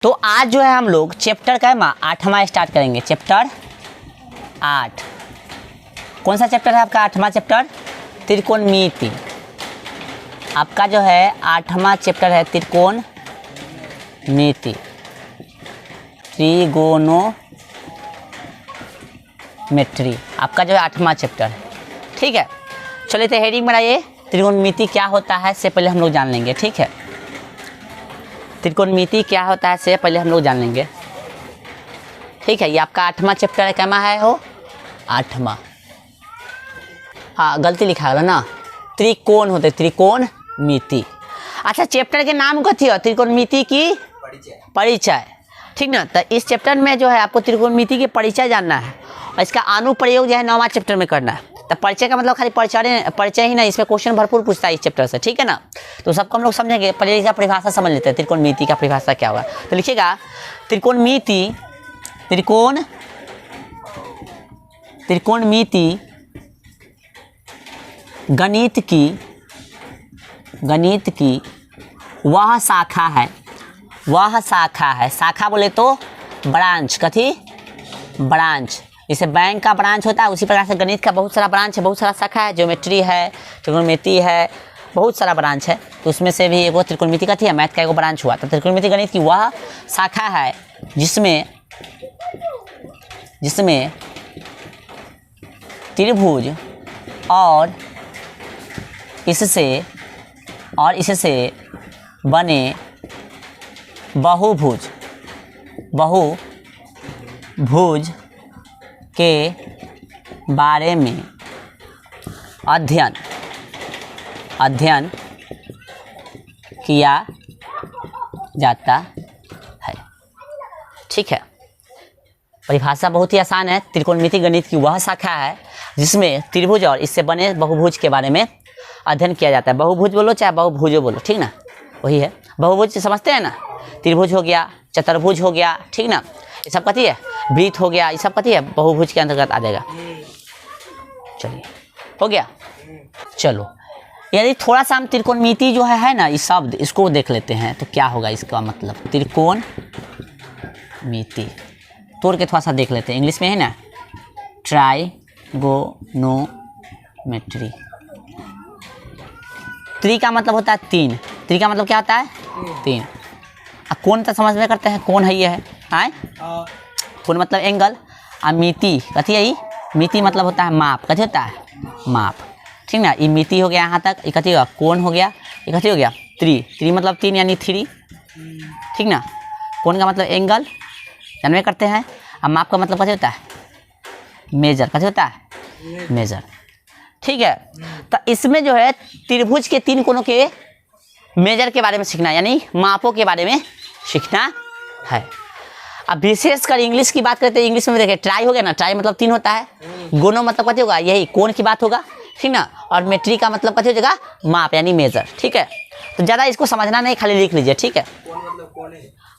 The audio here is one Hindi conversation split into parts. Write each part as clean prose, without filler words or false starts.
तो आज जो है हम लोग चैप्टर का 8वां स्टार्ट करेंगे। चैप्टर 8 कौन सा चैप्टर है आपका? 8वां चैप्टर त्रिकोणमिति। आपका जो है 8वां चैप्टर है त्रिकोणमिति, ट्रिगोनोमेट्री। आपका जो है 8वां चैप्टर है। ठीक है, चलिए तो हेडिंग बनाइए। त्रिकोणमिति क्या होता है से पहले हम लोग जान लेंगे। ठीक है, त्रिकोणमिति क्या होता है से पहले हम लोग जान लेंगे। ठीक है, ये आपका 8वां चैप्टर है। कैमा है हो? 8वां। हाँ, गलती लिखा गया ना, त्रिकोण होते, त्रिकोणमिति। अच्छा, चैप्टर के नाम कथी हो? त्रिकोणमिति की परिचय। ठीक ना, तो इस चैप्टर में जो है आपको त्रिकोणमिति के परिचय जानना है और इसका अनुप्रयोग जो है 9वां चैप्टर में करना है। तो परिचय का मतलब खाली परिचय ही नहीं, इसमें क्वेश्चन भरपूर पूछता है इस चैप्टर से। ठीक है ना, तो सबको हम लोग समझेंगे। पहले इसका परिभाषा समझ लेते हैं, त्रिकोणमिति का परिभाषा क्या होगा। तो लिखिएगा, त्रिकोणमिति गणित की वह शाखा है। शाखा बोले तो ब्रांच, कथी? ब्रांच। जैसे बैंक का ब्रांच होता है, उसी प्रकार से गणित का बहुत सारा ब्रांच है, बहुत सारा शाखा है। ज्योमेट्री है, त्रिकोणमिति है, बहुत सारा ब्रांच है। तो उसमें से भी एगो त्रिकोणमिति का थी, मैथ का एगो ब्रांच हुआ। तो त्रिकोणमिति गणित की वह शाखा है जिसमें त्रिभुज और इससे बने बहुभुज के बारे में अध्ययन किया जाता है। ठीक है, परिभाषा बहुत ही आसान है। त्रिकोणमिति गणित की वह शाखा है जिसमें त्रिभुज और इससे बने बहुभुज के बारे में अध्ययन किया जाता है। बहुभुज बोलो चाहे बहुभुजो बोलो, ठीक ना, वही है। बहुभुज समझते हैं ना, त्रिभुज हो गया, चतुर्भुज हो गया, ठीक ना, ये सब कथी है? वृत्त हो गया, ये सब कथी है? बहुभुज के अंतर्गत आ जाएगा। चलिए, हो गया। चलो, यदि थोड़ा सा हम त्रिकोणमिति जो है ना, इस शब्द इसको देख लेते हैं तो क्या होगा इसका मतलब। त्रिकोणमिति तोड़ के थोड़ा सा देख लेते हैं। इंग्लिश में है ना, ट्राइगोनोमेट्री। त्रि का मतलब होता है तीन। त्रि का मतलब क्या होता है? तीन। कोण तो समझ में करते हैं, कौन है ये है? कोण मतलब एंगल। और मिति कथी है? मिति मतलब होता है माप। कथी होता है? माप। ठीक ना, ये मिति हो गया यहाँ तक। ये कथी होगा? कोण हो गया। ये कथी हो गया? त्रि मतलब तीन यानी 3। ठीक ना, कोण का मतलब एंगल, जानवे करते हैं। और माप का मतलब कथी होता है? मेजर। कथी होता है? मेजर। ठीक है, तो इसमें जो है त्रिभुज के 3 कोणों के मेजर के बारे में सीखना, यानी मापों के बारे में सीखना है। अब विशेषकर इंग्लिश की बात करते हैं। इंग्लिश में देखिए, ट्राई हो गया ना, ट्राई मतलब 3 होता है। गोनो मतलब कथी होगा? यही कोण की बात होगा, ठीक ना। और मेट्री का मतलब कथी हो जाएगा? माप यानी मेजर। ठीक है, तो ज़्यादा इसको समझना नहीं, खाली लिख लीजिए। ठीक है,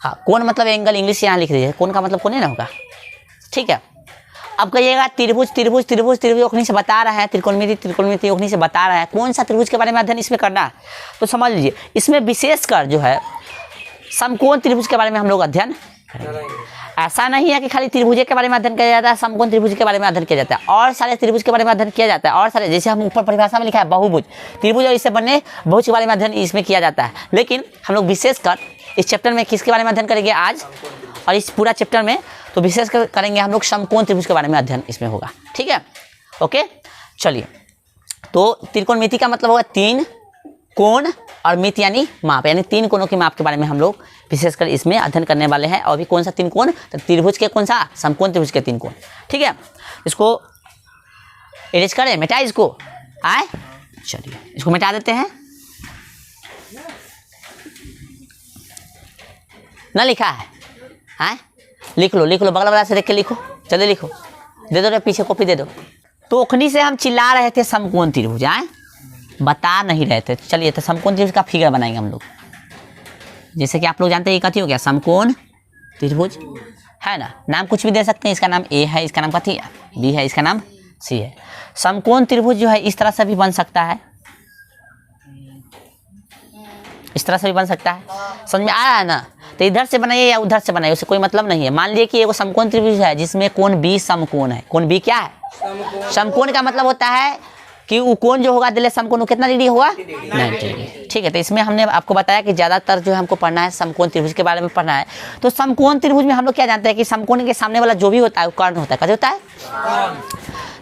हाँ, कोण मतलब एंगल, इंग्लिश यहाँ लिख लीजिए। कोण का मतलब कोण ही ना होगा। ठीक है, अब कहिएगा त्रिभुज ओखनी से बता रहा है, त्रिकोणमिति ओखनी से बता रहा है। कौन सा त्रिभुज के बारे में अध्ययन इसमें करना है? तो समझ लीजिए, इसमें विशेषकर जो है समकोण त्रिभुज के बारे में हम लोग अध्ययन करेंगे। ऐसा नहीं है कि खाली त्रिभुज के बारे में अध्ययन किया जाता है, समकोण त्रिभुज के बारे में अध्ययन किया जाता है, और सारे त्रिभुज के बारे में अध्ययन किया जाता है। और सारे, जैसे हम ऊपर परिभाषा में लिखा है, बहुभुज, त्रिभुज और इससे बने बहुभुज के बारे में अध्ययन इसमें किया जाता है। लेकिन हम लोग विशेषकर इस चैप्टर में किसके बारे में अध्ययन करेंगे आज, और इस पूरा चैप्टर में तो विशेष करेंगे हम लोग समकोण त्रिभुज के बारे में अध्ययन इसमें होगा। ठीक है, ओके। चलिए, तो त्रिकोणमिति का मतलब होगा 3 कोण, और मिति यानी माप, यानी 3 कोणों के माप के बारे में हम लोग विशेषकर इसमें अध्ययन करने वाले हैं। और भी कौन सा 3 कोण? तो त्रिभुज के कौन सा? समकोण त्रिभुज के 3 कोण। ठीक है, इसको इरेज करें, मिटाए इसको। आए, चलिए इसको मिटा देते हैं। ना लिखा है? आए, लिख लो बगल वाला से देख के लिखो, जल्दी लिखो। दे दो रे, पीछे कॉपी दे दो। तो ओखनी से हम चिल्ला रहे थे समकोण त्रिभुज, आए बता नहीं रहे थे। चलिए, तो समकोण त्रिभुज का फिगर बनाएंगे हम लोग। जैसे कि आप लोग जानते हैं, ये कथी हो गया? समकोण त्रिभुज है ना। नाम कुछ भी दे सकते हैं। इसका नाम ए है, इसका नाम कथी है? बी है, इसका नाम सी है। समकोण त्रिभुज जो है इस तरह से भी बन सकता है, इस तरह से भी बन सकता है। समझ में आ रहा है ना? तो इधर से बनाइए या उधर से बनाइए, उससे कोई मतलब नहीं है। मान लीजिए कि एगो समकोण त्रिभुज है जिसमें कोण बी समकोण है। कोण बी क्या है? समकोण का मतलब होता है कि वो कोण जो होगा दिले समकोण, वो कितना डिग्री होगा? 90 डिग्री। ठीक है, तो इसमें हमने आपको बताया कि ज़्यादातर जो हमको पढ़ना है समकोण त्रिभुज के बारे में पढ़ना है। तो समकोण त्रिभुज में हम लोग क्या जानते हैं कि समकोण के सामने वाला जो भी होता है वो कर्ण होता है। कैसे होता है?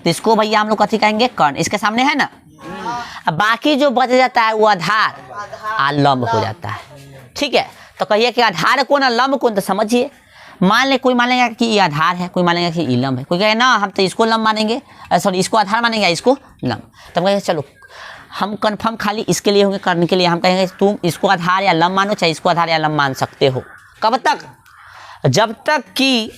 तो इसको भैया हम लोग कथी कहेंगे? कर्ण। इसके सामने है ना। अब बाकी जो बच जाता है वो आधार लंब हो जाता है। ठीक है, तो कहिए कि आधार कोण और लंब कोण, तो समझिए कोई मान लेगा कि ये आधार है, कोई मान लेगा कि ये लंब है, कोई कहे ना हम तो इसको लंब मानेंगे, सॉरी इसको आधार मानेंगे, इसको लंब। तब कहेंगे चलो हम कन्फर्म खाली इसके लिए होंगे, कर्ण के लिए हम कहेंगे तुम इसको आधार या लंब मानो, चाहे इसको आधार या लंब मान सकते हो। कब तक? जब तक कि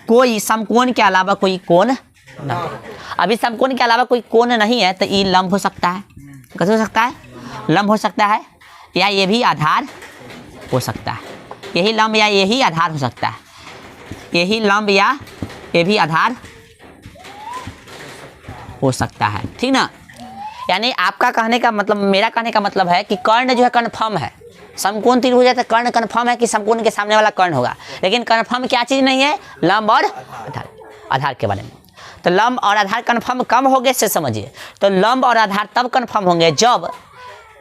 कोई समकोण के अलावा कोई कोण न हो। अभी समकोण के अलावा कोई कोण नहीं है तो ये लंब हो सकता है। कैसे हो सकता है? लंब हो सकता है, या ये भी आधार हो सकता है। यही लंब या यही आधार हो सकता है। यही लंब या ये भी आधार हो सकता है। ठीक ना? यानी आपका कहने का मतलब, मेरा कहने का मतलब है कि कर्ण जो है कन्फर्म है। समकोण त्रिभुज है तो कर्ण कन्फर्म है कि समकोण के सामने वाला कर्ण होगा, लेकिन कन्फर्म क्या चीज़ नहीं है? लंब और आधार। आधार के बारे में तो लंब और आधार कन्फर्म कम हो गए से समझिए। तो लंब और आधार तब कन्फर्म होंगे जब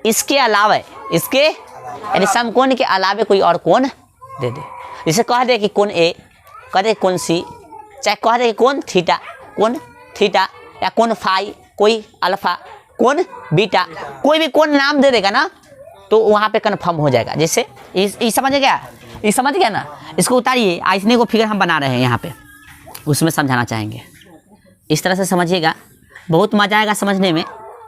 इसके अलावा, इसके यानी समकोण के अलावे कोई और कोण दे दे। जैसे कह दे कि कोण ए, कह दे कोण सी, चाहे कह दे कि कोण थीटा या कोण फाई, कोई अल्फा, कोण बीटा, कोई भी कोण नाम दे देगा ना तो वहाँ पे कन्फर्म हो जाएगा। जैसे ये समझ गया? ये समझ गया ना? इसको उतारिए, आइसने को फिगर हम बना रहे हैं यहाँ पे, उसमें समझाना चाहेंगे। इस तरह से समझिएगा, बहुत मजा आएगा समझने में।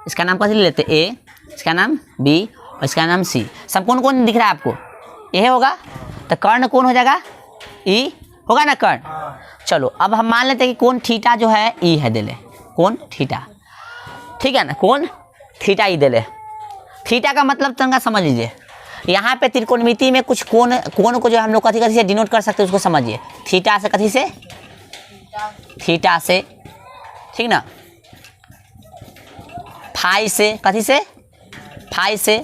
इसका नाम कैसे ले लेते? ए, इसका नाम बी और इसका नाम सी। समकोण कौन दिख रहा है आपको? यह होगा, तो कर्ण कौन हो जाएगा? ई होगा ना कर्ण। चलो अब हम मान लेते हैं कि कोण थीटा जो है ई है, दे ले कोण थीटा। ठीक है ना? कोण थीटा ई दे ले। थीटा का मतलब तंगा समझ लीजिए। यहाँ पे त्रिकोणमिति में कुछ कोण को जो हम लोग कथी से डिनोट कर सकते हैं उसको समझिए। थीटा से कथी से? थीटा से। ठीक ना? फाई से कथी से? फाई से।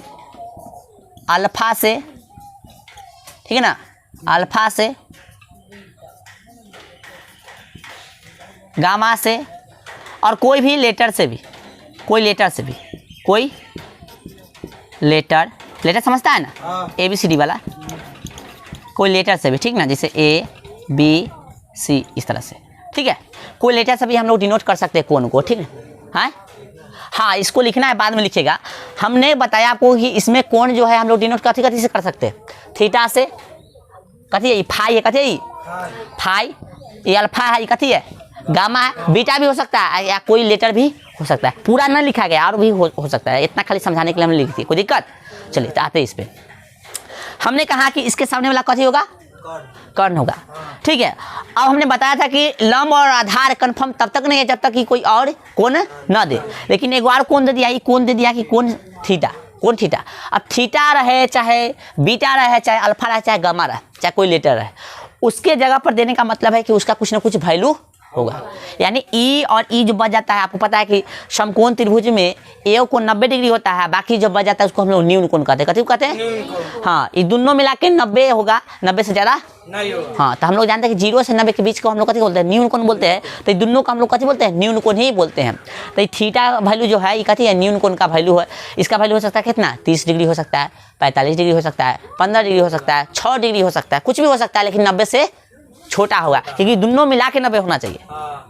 अल्फा से। ठीक है ना? अल्फा से। गामा से। और कोई भी लेटर से भी, कोई लेटर से भी, कोई लेटर समझता है ना? ए बी सी डी वाला कोई लेटर से भी। ठीक ना? जैसे ए बी सी इस तरह से। ठीक है, कोई लेटर से भी हम लोग डिनोट कर सकते हैं कोण को। ठीक है? हाँ, इसको लिखना है, बाद में लिखिएगा। हमने बताया आपको कि इसमें कोण जो है हम लोग डिनोट कथी से कर सकते हैं? थीटा से। कथी है? फाई है। कथी है? फाई। ये अल्फा है। कथी है? गामा है। बीटा भी हो सकता है या कोई लेटर भी हो सकता है। पूरा ना लिखा गया, और भी हो सकता है। इतना खाली समझाने के लिए हमने लिख दी। कोई दिक्कत? चलिए तो आते हैं इस पे। हमने कहा कि इसके सामने वाला कथी होगा? कर्ण होगा। ठीक है, अब हमने बताया था कि लंब और आधार कन्फर्म तब तक नहीं है जब तक कि कोई और कोण न दे। लेकिन एक बार कोण दे दिया, ये कोण दे दिया कि कोण थीटा, कोण थीटा। अब थीटा रहे, चाहे बीटा रहे, चाहे अल्फा रहे, चाहे गामा रहे, चाहे कोई लेटर रहे, उसके जगह पर देने का मतलब है कि उसका कुछ ना कुछ वैल्यू होगा। यानी ई और ई जो बच जाता है, आपको पता है कि समकोण त्रिभुज में ए कोण 90 डिग्री होता है, बाकी जो बच जाता है उसको हम लोग न्यून कोण कहते हैं। कथी कहते हैं? हाँ, ये दोनों मिला के 90 होगा, 90 से ज़्यादा नहीं होगा। हाँ, तो हम लोग जानते हैं कि 0 से 90 के बीच को हम लोग कथी बोलते हैं? न्यून कोण बोलते हैं। तो दोनों का हम लोग कथी बोलते हैं? न्यून कोण ही बोलते हैं। तो थीटा वैल्यू जो है ये कथी है? न्यून कोण का वैल्यू है। इसका वैल्यू हो सकता है कितना? 30 डिग्री हो सकता है, 45 डिग्री हो सकता है, 15 डिग्री हो सकता है, 6 डिग्री हो सकता है, कुछ भी हो सकता है, लेकिन 90 से छोटा होगा, क्योंकि दोनों मिला के 90 होना चाहिए।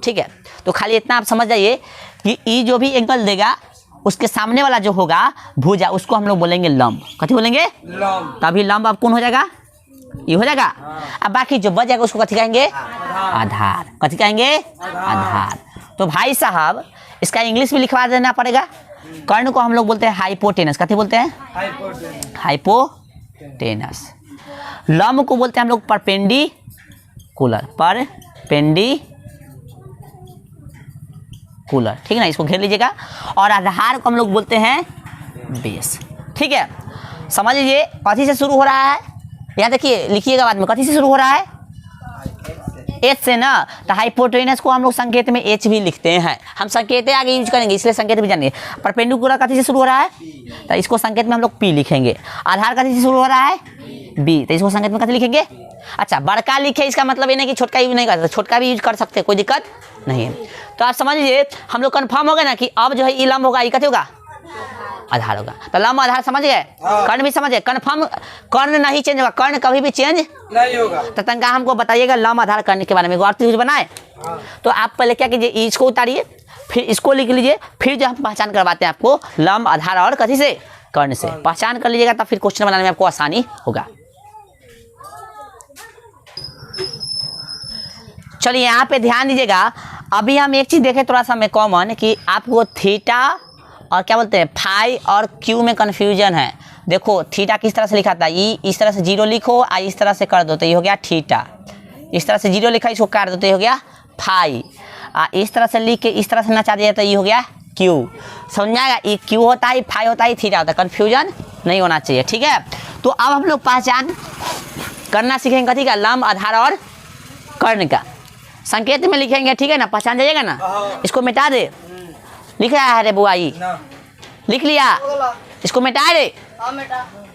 ठीक है, तो खाली इतना आप समझ जाइए कि ई जो भी एंगल देगा उसके सामने वाला जो होगा भुजा, उसको हम लोग बोलेंगे लंब। कथी बोलेंगे? लंब। तभी लंब अब कौन हो जाएगा? ये हो जाएगा। अब बाकी जो बच जाएगा उसको कथी कहेंगे? आधार। कथी कहेंगे? आधार। तो भाई साहब इसका इंग्लिश भी लिखवा देना पड़ेगा। कर्ण को हम लोग बोलते हैं हाइपोटेनस। कथी बोलते हैं? हाइपोटेनस। लंब को बोलते हैं हम लोग परपेंडिकुलर। ठीक है ना? इसको घेर लीजिएगा। और आधार को हम लोग बोलते हैं बेस। ठीक है, समझ लीजिए कथी से शुरू हो रहा है। यहाँ देखिए, लिखिएगा बाद में। कथी से शुरू हो रहा है? एच से ना, तो हाइपोटेनस को हम लोग संकेत में एच भी लिखते हैं। हम संकेत आगे यूज करेंगे इसलिए संकेत भी जानेंगे। परपेंडिकुलर कथी से शुरू हो रहा है, तो इसको संकेत में हम लोग पी लिखेंगे। आधार कथी से शुरू हो रहा है, बी, तो इसको संकेत में कथी लिखेंगे। अच्छा, बड़का लिखे इसका मतलब ये नहीं कि छोटका यूज नहीं कर सकते, छोटका भी यूज कर सकते, कोई दिक्कत नहीं है। तो आप समझ लीजिए हम लोग कन्फर्म हो गए ना कि अब जो है ये लंब होगा, ये कथी होगा, आधार होगा। तो लंब आधार समझ गए, कर्ण भी समझ गए, कन्फर्म। कर्ण नहीं चेंज होगा, कर्ण कभी भी चेंज नहीं होगा। तो तंका हमको बताइएगा लंब आधार कर्ण के बारे में। और त्रिभुज बनाए तो आप पहले क्या कीजिए, इसको उतारिए, फिर इसको लिख लीजिए, फिर जो हम पहचान करवाते हैं आपको लंब आधार और कथी से, कर्ण से। पहचान कर लीजिएगा तब फिर क्वेश्चन बनाने में आपको आसानी होगा। चलिए यहाँ पे ध्यान दीजिएगा। अभी हम एक चीज़ देखें थोड़ा सा में कॉमन, कि आपको थीटा और क्या बोलते हैं फाई और क्यू में कन्फ्यूजन है। देखो थीटा किस तरह से लिखा था, ये इस तरह से जीरो लिखो, इस तरह से कर दो तो ये हो गया थीटा। इस तरह से जीरो लिखा, इसको काट दो तो ये हो गया फाई। इस तरह से लिख के इस तरह से नचा दिया तो ये हो गया क्यू। समझ में आएगा, ये क्यू होता है, फाई होता है, थीटा होता है। कन्फ्यूजन नहीं होना चाहिए, ठीक है। तो अब हम लोग पहचान करना सीखेंगे कथी का, लंब आधार और कर्ण का। संकेत में लिखेंगे, ठीक है ना, पहचान जाइएगा ना। इसको मिटा दे, लिख रहा है रे बुआ, लिख लिया, इसको मिटा दे।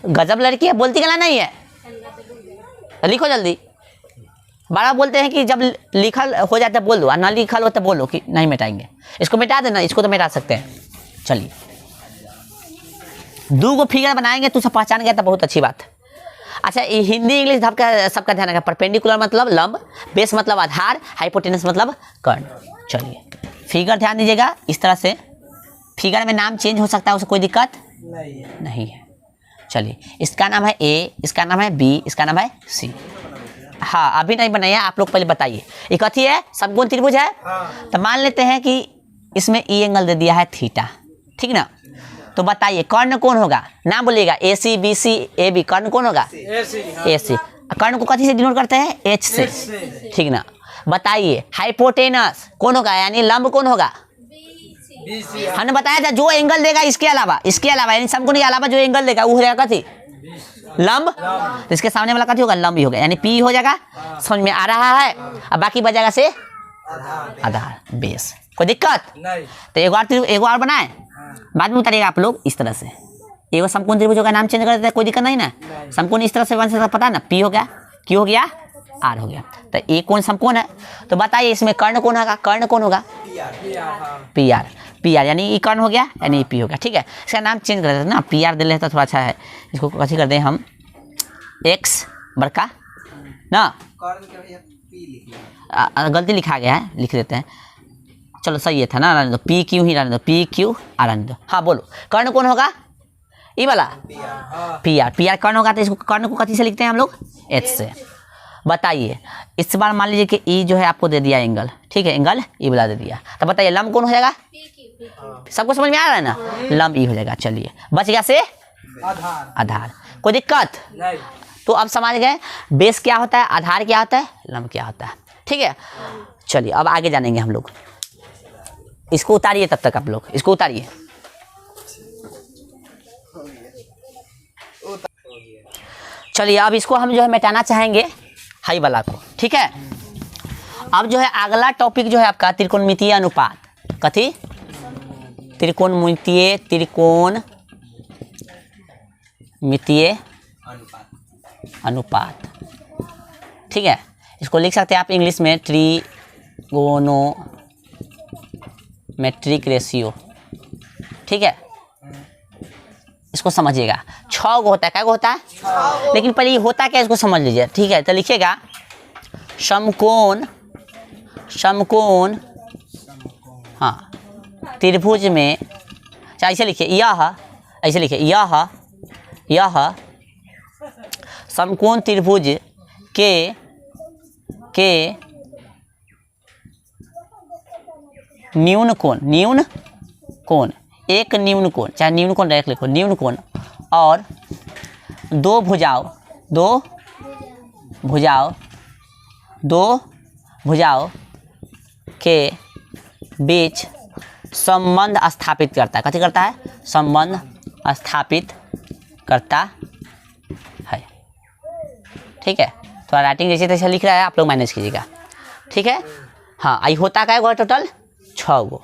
गजब लड़की है, बोलती गला नहीं है, लिखो जल्दी। बड़ा बोलते हैं कि जब लिखल हो जाता है बोल दो, और ना लिखल हो तो बोलो कि नहीं मिटाएंगे। इसको मिटा देना, इसको तो मिटा सकते हैं। चलिए 2 गो फिगर बनाएंगे, तो सब पहचान गया तो बहुत अच्छी बात। अच्छा, ये हिंदी इंग्लिश सबका ध्यान रखा। परपेंडिकुलर मतलब लंब, बेस मतलब आधार, हाइपोटेनस मतलब कर्ण। चलिए फिगर ध्यान दीजिएगा, इस तरह से फिगर में नाम चेंज हो सकता है, उससे कोई दिक्कत नहीं है। चलिए इसका नाम है ए, इसका नाम है बी, इसका नाम है सी। हाँ अभी नहीं बनाया, आप लोग पहले बताइए ये कथी है, समकोण त्रिभुज है। तो मान लेते हैं कि इसमें ई एंगल दे दिया है थीटा, ठीक ना। तो बताइए कर्ण कौन होगा, नाम बोलिएगा। ए सी, बी सी, ए बी, कर्ण कौन होगा, ए सी। कर्ण को कथी से डिनोट करते हैं, एच से, ठीक ना। बताइए हाइपोटेनस कौन होगा, यानी लंब कौन होगा, हमने बताया था जो एंगल देगा इसके अलावा यानी समकोण के अलावा जो एंगल देगा वो होगा कथी, लंब। तो इसके सामने वाला कथी होगा, लंब ही होगा, यानी पी हो जाएगा। समझ में आ रहा है। अब बाकी बचेगा से आधार, बेस, कोई दिक्कत नहीं। तो एक बार बनाए, बाद में उतारिएगा आप लोग इस तरह से। एगो समकोण त्रिभुज का नाम चेंज कर देते हैं, कोई दिक्कत नहीं ना। समकोण इस तरह से बन सकता, पता है ना, पी हो गया, क्यू हो गया, आर हो गया। तो ए कौन समकोण है, तो बताइए इसमें कर्ण कौन होगा, कर्ण कौन होगा, पी आर। पी आर यानी ई कर्ण हो गया, यानी पी हो गया, ठीक है। इसका नाम चेंज कर देते ना, पी आर दे लेते थोड़ा अच्छा है। इसको कैसे कर दें हम, एक्स बड़का ना, गलती लिखा गया है, लिख देते हैं। चलो सही है था ना, रहने दो, पी क्यू ही रहने दो, पी क्यू आर रहने दो। हाँ बोलो कर्ण कौन होगा, ई वाला पी आर। पी आर कर्ण होगा, तो इसको कर्ण को कथी से लिखते हैं हम लोग, एच से। बताइए इस बार मान लीजिए कि ई जो है आपको दे दिया एंगल, ठीक है, एंगल ई वाला दे दिया। तो बताइए लंब कौन हो जाएगा, सबको समझ में आ रहा है ना, लंब ई हो जाएगा। चलिए बच गया से आधार, कोई दिक्कत नहीं। तो अब समझ गए बेस क्या होता है, आधार क्या होता है, लंब क्या होता है, ठीक है। चलिए अब आगे जानेंगे हम लोग। इसको उतारिए, तब तक आप लोग इसको उतारिए। चलिए अब इसको हम जो है मिटाना चाहेंगे, हाई वाला को, ठीक है। अब जो है अगला टॉपिक जो है आपका त्रिकोणमितीय अनुपात। कथी, त्रिकोणमितीय अनुपात, ठीक है। इसको लिख सकते हैं आप इंग्लिश में ट्रिगोनोमेट्रिक रेशियो, ठीक है। इसको समझिएगा, 6 गो होता है, क्या गो होता है, लेकिन पहले ये होता क्या इसको समझ लीजिए, ठीक है। तो लिखिएगा समकोण हाँ त्रिभुज में, अच्छा ऐसे लिखिए, ऐसे लिखिए यह समकोण त्रिभुज के न्यून कोण, एक न्यून कोण, चाहे न्यून कोण डायरेक्ट लिखो, न्यून कोण, और दो भुजाओं के बीच संबंध स्थापित करता है। कथी करता है, संबंध स्थापित करता है, ठीक है। तो राइटिंग जैसे तैसे लिख रहा है, आप लोग मैनेज कीजिएगा। ठीक है। हाँ, आई होता क्या है टोटल 6 गो।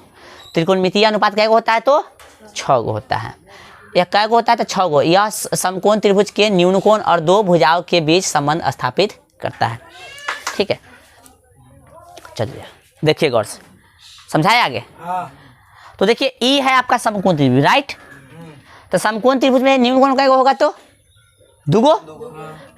त्रिकोणमितीय अनुपात क्या होता है तो 6 गो होता है। यह क्या होता है तो 6 गो। यह समकोण त्रिभुज के न्यून कोण और दो भुजाओं के बीच संबंध स्थापित करता है। ठीक है, चलिए देखिए गौर से, समझाए आगे। तो देखिए ई है आपका समकोण त्रिभुज, राइट। तो समकोण त्रिभुज में न्यून कोण क्या होगा तो 2 गो।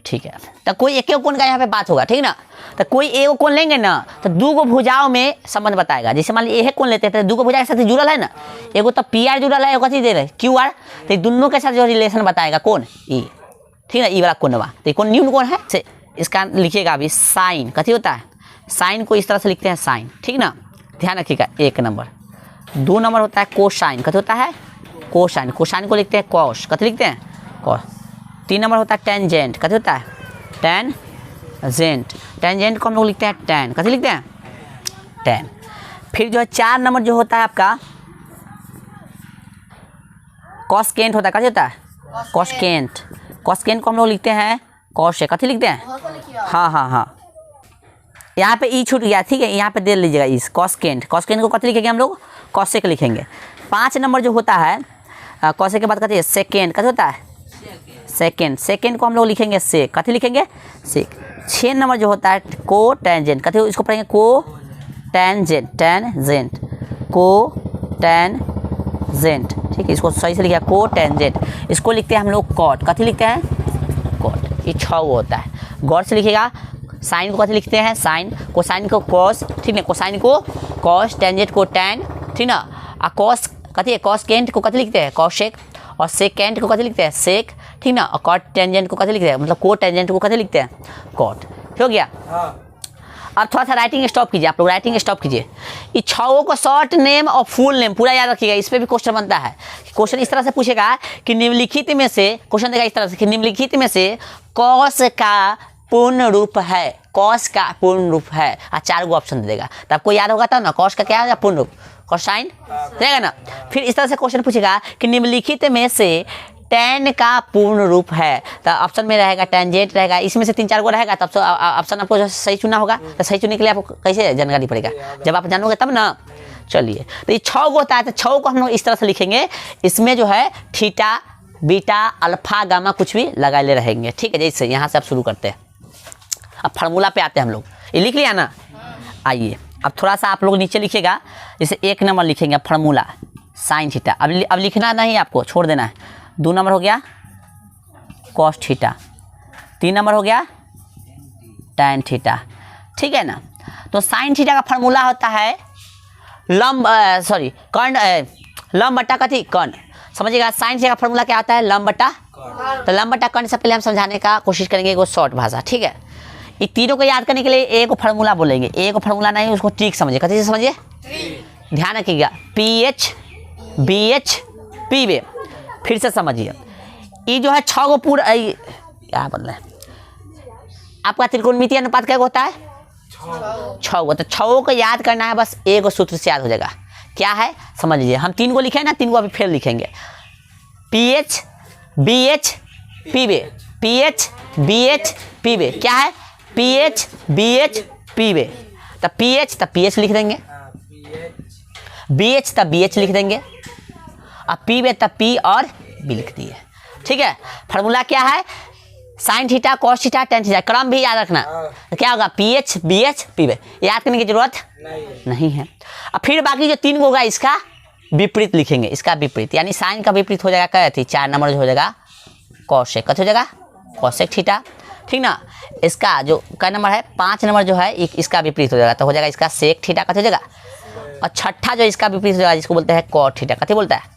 ठीक है, तो कोई एक कोण का यहाँ पे बात होगा, ठीक ना। तो कोई एक कोण लेंगे ना तो 2 गो भुजाओं में संबंध बताएगा। जैसे मान लीजिए एक कोण लेते हैं तो 2 गो भुजा के साथ जुड़ल है ना, एगो तो पी आर जुड़ल है, एगो कथी दे रहे क्यू आर। तो दोनों के साथ जो रिलेशन बताएगा कौन ई, ठीक है, ई वाला कोणवा। तो कौन न्यून कोण है से इसका लिखिएगा अभी साइन। कथी होता है साइन को इस तरह से लिखते हैं साइन, ठीक ना, ध्यान रखिएगा। 1 नंबर। 2 नंबर होता है कोसाइन। कथी होता है कोसाइन। कोसाइन को लिखते हैं कॉस। कथी लिखते हैं कॉस। 3 नंबर होता है टेंजेंट। कथी होता है टेंजेंट। टेंजेंट को हम लोग लिखते हैं टैन। कथी लिखते हैं टैन। फिर जो है 4 नंबर जो होता है आपका कॉस्केंट होता है। कथी होता है कॉस्केंट। कॉस्केंट को हम लोग लिखते हैं कॉस। कथी लिखते हैं हाँ, यहाँ पे ई छूट गया, ठीक है, यहाँ पे दे लीजिएगा इस कॉस्केंट। कॉस्केंट को कथी लिखेंगे हम लोग कॉसेक लिखेंगे। 5 नंबर जो होता है कॉसेक के बाद कथी है सेकेंड। कथी होता है सेकेंड। सेकेंड को हम लोग लिखेंगे सेक। कथी लिखेंगे सेक। 6 नंबर जो होता है को टेंजेंट। कथी इसको पढ़ेंगे को टेंजेंट। टेंजेंट को टेंजेंट, ठीक है, इसको सही से लिखा को टेंजेंट। इसको लिखते हैं हम लोग कॉट। कथी लिखते हैं कॉट। ये 6 होता है, गौर से लिखिएगा। साइन को कथी लिखते हैं साइन। कोसाइन को कॉस, ठीक है, कोसाइन को कॉस, टेंजेंट को टैन, ठीक ना। और कॉस कथी है कॉस्केंट को कथी लिखते हैं कॉसेक। और सेकेंड को कथी लिखते हैं सेक, ठीक ना। और कॉट टेंजेंट को कथी लिखते हैं मतलब को टेंजेंट को कथी लिखते हैं कॉट। हो गया। अब थोड़ा सा राइटिंग स्टॉप कीजिए, आप लोग राइटिंग स्टॉप कीजिए। ये 6 को शॉर्ट नेम और फुल नेम पूरा याद रखिएगा। इस पर भी क्वेश्चन बनता है। क्वेश्चन इस तरह से पूछेगा कि निम्नलिखित में से, क्वेश्चन देगा इस तरह से कि निम्नलिखित में से कौस का पूर्ण रूप है। कॉस का पूर्ण रूप है। 4 गो ऑप्शन दे देगा, तो आपको याद होगा तब ना कॉस का क्या है पूर्ण रूप कोसाइन रहेगा ना। फिर इस तरह से क्वेश्चन पूछेगा कि निम्नलिखित में से टैन का पूर्ण रूप है, तो ऑप्शन में रहेगा टेंजेंट रहेगा। इसमें से 3-4 गो रहेगा, तब ऑप्शन आपको जो सही चुना होगा। तो सही चुनने के लिए आपको कैसे जानकारी पड़ेगा, जब आप जानोगे तब ना। चलिए, तो ये 6 गो होता है, तो 6 को हम लोग इस तरह से लिखेंगे। इसमें जो है थीटा बीटा अल्फा गामा कुछ भी लगा ले रहेंगे, ठीक है। जैसे यहाँ से आप शुरू करते हैं। अब फार्मूला पे आते हैं हम लोग। ये लिख लिया ना, आइए अब थोड़ा सा आप लोग नीचे लिखिएगा। जैसे 1 नंबर लिखेंगे फार्मूला साइन थीटा। अब लिखना नहीं, आपको छोड़ देना है। 2 नंबर हो गया कॉस थीटा। 3 नंबर हो गया टैन थीटा, ठीक है ना। तो साइन थीटा का फार्मूला होता है लंब कर्ण लंब बटा कथी कर्ण। समझिएगा साइन थीटा का फार्मूला क्या होता है लंब बटा। तो लंब बटा कर्ण से पहले हम समझाने का कोशिश करेंगे एगो शॉर्ट भाषा, ठीक है। ये तीनों को याद करने के लिए एक फार्मूला बोलेंगे। एक फार्मूला नहीं, उसको ट्रिक समझिए। कथी से समझिए ध्यान रखिएगा। पीएच बीएच पीवे। फिर से समझिए, ये जो है 6 गो पूरा क्या बोल रहे हैं आपका त्रिकोणमितीय अनुपात क्या होता है 6 गो। तो 6 को याद करना है, बस एक सूत्र से याद हो जाएगा। क्या है समझ लीजिए। हम 3 को लिखे ना, 3 को अभी फिर लिखेंगे। पीएच बीएच पीवे। पीएच बीएच पीवे क्या है पीएच बीएच पीवे। तो पीएच तब पीएच लिख देंगे, बीएच तब बीएच लिख देंगे, और पीवे तब पी और बी लिख दिए, ठीक है। फार्मूला क्या है sign theta cos theta tan theta. क्रम भी याद रखना। तो क्या होगा पीएच बीएच पीवे। याद करने की जरूरत नहीं है। अब फिर बाकी जो 3 गो होगा इसका विपरीत लिखेंगे। इसका विपरीत यानी साइन का विपरीत हो जाएगा क्या थी 4 नंबर जो हो जाएगा कॉसेक। कत हो जाएगा कॉसेक थीटा, ठीक ना। इसका जो क्या नंबर है 5 नंबर जो है इसका विपरीत हो जाएगा, तो हो जाएगा इसका सेक थीटा। कत हो जाएगा। और छठा जो इसका विपरीत हो जाएगा जिसको बोलते हैं कॉट थीटा। कथी बोलता है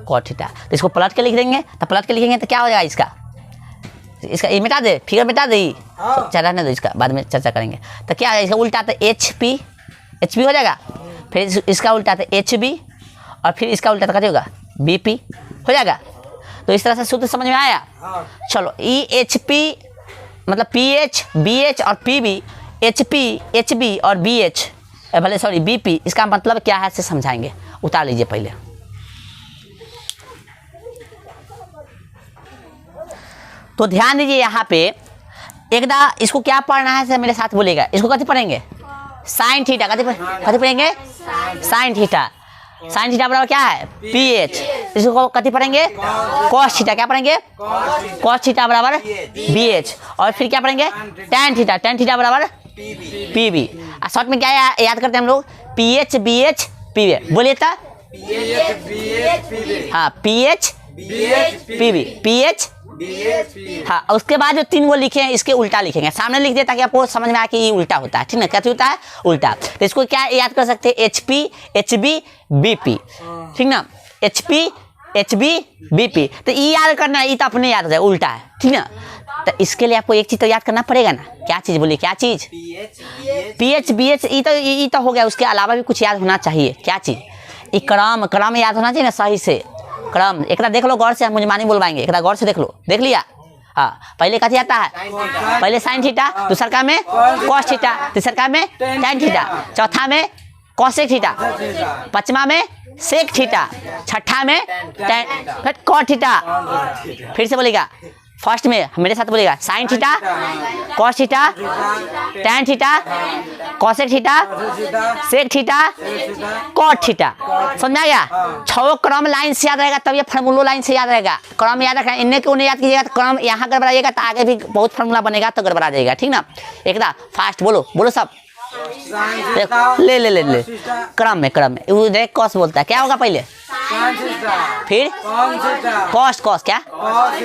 कॉट थीटा। तो इसको पलट के लिख देंगे। तो पलट के लिखेंगे तो क्या हो जाएगा इसका ये मिटा दे, फिगर मिटा दे, रहने दो, इसका बाद में चर्चा करेंगे। तो क्या है इसका उल्टा तो एच पी हो जाएगा। फिर इसका उल्टा तो एच बी, और फिर इसका उल्टा तो क्या होगा बी पी हो जाएगा। तो इस तरह से सूत्र समझ में आया। चलो ई एच पी मतलब पी एच बी एच और P B, H P H B और बी एच भले सॉरी बी पी, इसका मतलब क्या है से समझाएंगे। उतार लीजिए पहले। तो ध्यान दीजिए यहाँ पे एकदा इसको क्या पढ़ना है मेरे साथ बोलेगा। इसको कैसे पढ़ेंगे साइन थीटा, कथी पढ़ेंगे? Sine theta. साइन थीटा बराबर क्या है? पीएच। इसको कथी पढ़ेंगे? Cos theta. क्या पढ़ेंगे? कॉस थीटा बराबर बीएच। और फिर क्या पढ़ेंगे? Tan theta. टैन थीटा बराबर पीबी। शॉर्ट में क्या याद करते हैं हम लोग? PH BH PB. बोलिए तो। हाँ, पीएच पीबी, पीएच। हाँ, उसके बाद जो 3 वो लिखे हैं इसके उल्टा लिखेंगे, सामने लिख दिया ताकि आपको समझ में आए कि ये उल्टा होता है। ठीक ना? क्या होता है? उल्टा। तो इसको क्या याद कर सकते हैं? HP HB BP. ठीक ना? HP HB BP. तो ये याद करना है, ये तो अपने याद हो जाए, उल्टा है। ठीक ना? तो इसके लिए आपको एक चीज तो याद करना पड़ेगा ना। क्या चीज? बोलिए क्या चीज? PH BH. ये तो हो गया, उसके अलावा भी कुछ याद होना चाहिए। क्या चीज? ये क्रम, क्रम याद होना चाहिए ना सही से। क्रम एक देख लो गौर से, मुझे मानी बोलवाएंगे। एक गौर से देख लो, देख लिया? हाँ, पहले कथी आता है? पहले साइन थीटा, दूसरा का में कॉस थीटा, तीसरा का में टैन थीटा, चौथा में कॉसेक थीटा, पांचवा में सेक थीटा, छठा में टैन कॉट थीटा। फिर से बोलेगा, फर्स्ट में मेरे साथ बोलेगा, sine theta, cos theta, tan theta, cosec theta, sec theta, cot theta. समझ में आ गया? 6 क्रम लाइन से याद रहेगा, तब ये फार्मूला लाइन से याद रहेगा। क्रम याद रखना, इन्हें को उन्हें याद कीजिएगा तो क्रम यहाँ गड़बड़ाइएगा तो आगे भी बहुत फार्मूला बनेगा तो गड़बड़ा जाएगा। ठीक ना? एकदम फास्ट बोलो, बोलो सब। ले ले ले ले क्रम में डायरेक्ट कॉस बोलता है। क्या होगा पहले? फिर कॉस, कॉस क्या?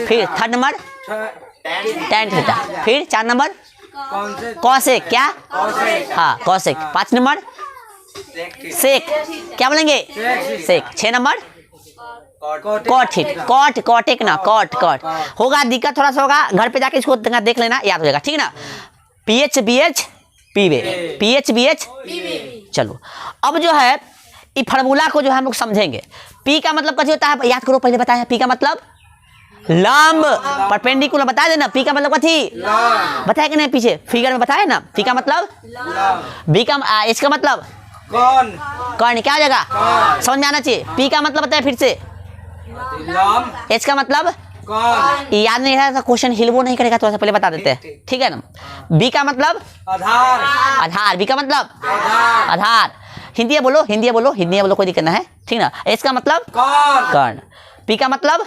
फिर थर्ड नंबर टैन थीटा, फिर 4 नंबर कॉसेक। क्या? हाँ, कॉसेक। 5 नंबर सेक। क्या बोलेंगे? सेक। 6 नंबर कॉट थीटा, कॉट, कॉटेक ना, कॉट, कॉट। होगा दिक्कत थोड़ा सा होगा, घर पे जाके इसको देख लेना, याद हो जाएगा। ठीक ना? पीएच बीएच पीवे, पीएच बीएच। चलो अब जो है ये फार्मूला को जो है हम लोग समझेंगे। पी का मतलब कैसे होता है? याद करो, पहले बताया पी का मतलब लंब, परपेंडिकुलर। बता देना पी का मतलब कथी? बताया कि नहीं? पीछे फिगर में बताया ना। पी का मतलब बी का, एच का मतलब कौन? कौन? क्या हो जाएगा? समझ में आना चाहिए। पी का मतलब बताया फिर से? एच का मतलब याद नहीं रहा तो क्वेश्चन हिलवो नहीं करेगा, तो पहले बता देते हैं। ठीक है ना? बी का मतलब आधार, आधार। बी का मतलब आधार। हिंदी बोलो, हिंदी बोलो, हिंदी बोलो, कोई दिक्कत ना है। ठीक ना? एच का मतलब कर्ण। पी का मतलब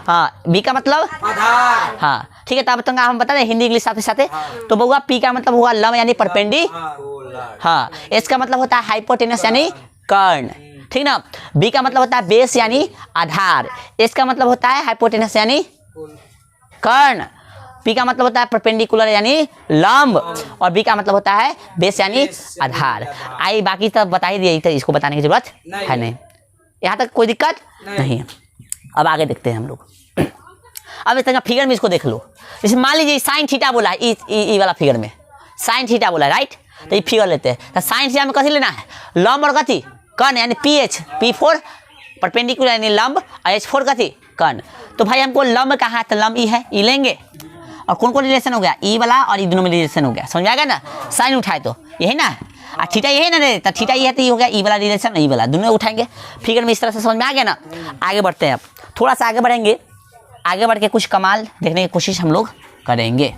हाँ, बी का मतलब आधार। हाँ, ठीक है। तब तक हम बता दें हिंदी इंग्लिश साथ साथ। तो बहुआ पी का मतलब हुआ लंब यानी परपेंडी। हाँ, एच का मतलब होता है हाइपोटेनस यानी कर्ण। ठीक ना? बी का मतलब होता है बेस यानी आधार। एच का मतलब होता है हाइपोटेनस यानी कर्ण। पी का मतलब होता है परपेंडिकुलर यानी लंब। और बी का मतलब होता है बेस यानी आधार। आई बाकी सब बता ही दिया, तो इसको बताने की जरूरत है नहीं। यहाँ तक कोई दिक्कत नहीं है। अब आगे देखते हैं हम लोग। अब इस तरह फिगर में इसको देख लो। जैसे मान लीजिए साइन थीटा बोला है, ई वाला फिगर में साइन थीटा बोला है, राइट? तो ये फिगर लेते हैं। तो साइन थीटा में कथी लेना है? लंब और कथी? कर्ण यानी पीएच। P4 परपेंडिकुलर यानी लंब, और H4 कथी? कर्ण। तो भाई हमको लंब कहाँ है? तो लंब ई है, ई लेंगे। और कौन कौन रिलेशन हो गया? ई वाला और ई दोनों में रिलेशन हो गया। समझ आ गया ना? साइन उठाए तो यही ना, और थीटा यही ना रे, तो थीटा ये है तो ये हो गया ई वाला रिलेशन, ई वाला दोनों उठाएंगे। फिगर में इस तरह से समझ में आ गया ना? आगे बढ़ते हैं। अब थोड़ा सा आगे बढ़ेंगे, आगे बढ़ के कुछ कमाल देखने की कोशिश हम लोग करेंगे।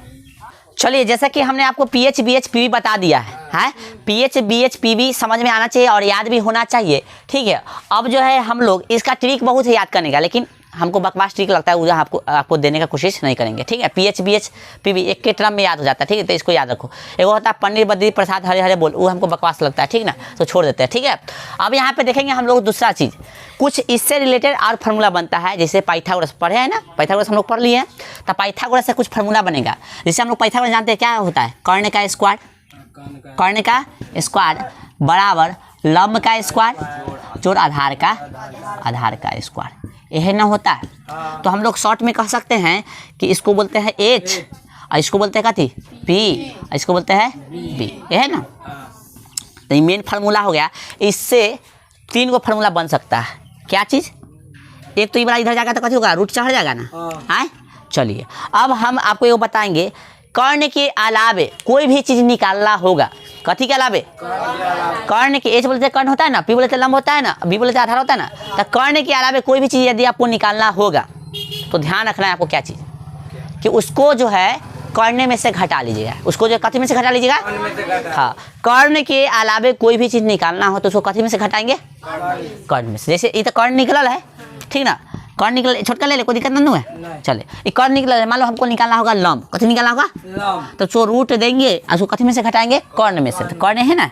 चलिए, जैसा कि हमने आपको पीएच बीएच पीवी बता दिया है, पीएच बीएच पीवी समझ में आना चाहिए और याद भी होना चाहिए। ठीक है? अब जो है हम लोग इसका ट्रिक बहुत है याद करने का, लेकिन हमको बकवास ट्रिक लगता है, वो आपको देने का कोशिश नहीं करेंगे। ठीक है? पीएच बीएच पीवी एक के टर्म में याद हो जाता है। ठीक है? तो इसको याद रखो। एक होता है पंडित बद्री प्रसाद हरे हरे बोल, वो हमको बकवास लगता है। ठीक ना? तो छोड़ देते हैं। ठीक है? अब यहाँ पे देखेंगे हम लोग दूसरा चीज़, कुछ इससे रिलेटेड और फार्मूला बनता है। जैसे पाइथागोरस पढ़े हैं ना, पाइथागोरस हम लोग पढ़ लिए हैं। तो पाइथागोरस से कुछ फार्मूला बनेगा। जैसे हम लोग पाइथागोरस जानते हैं क्या होता है? कर्ण का स्क्वायर, कर्ण का स्क्वायर बराबर लंब का स्क्वायर जोड़ आधार का स्क्वायर। यह ना होता है। तो हम लोग शॉर्ट में कह सकते हैं कि इसको बोलते हैं एच, और इसको बोलते हैं कथी? पी, और इसको बोलते हैं बी। यह है ना? तो ये मेन फार्मूला हो गया। इससे 3 गो फार्मूला बन सकता है। क्या चीज़? एक तो ये वाला इधर जाएगा तो कथी होगा? रूट चढ़ जाएगा ना। हाँ, चलिए अब हम आपको ये बताएंगे, कर्ण के अलावे कोई भी चीज़ निकालना होगा। कथी के अलावे? कर्ण के। एच बोलते कर्ण होता है ना, पी बोलते लंब होता है ना, बी बोलते आधार होता है ना। तो कर्ण के अलावे कोई भी चीज़ यदि आपको निकालना होगा तो ध्यान रखना है आपको क्या चीज़, कि उसको जो है कर्ण में से घटा लीजिएगा, उसको जो कथी में से घटा लीजिएगा, हाँ कर्ण के अलावे कोई भी चीज़ निकालना हो तो उसको कथी में से घटाएंगे, कर्ण में से। जैसे ये तो कर्ण निकलल है, ठीक ना, कर्ण निकल छोटका ले ले, कोई दिक्कत नहीं है। चले ये कर्ण निकल है, मान लो हमको निकालना होगा लंब, कथी निकालना होगा, तो जो रूट देंगे उसको कथी में से घटाएंगे, कर्ण में से। तो कर्ण है ना,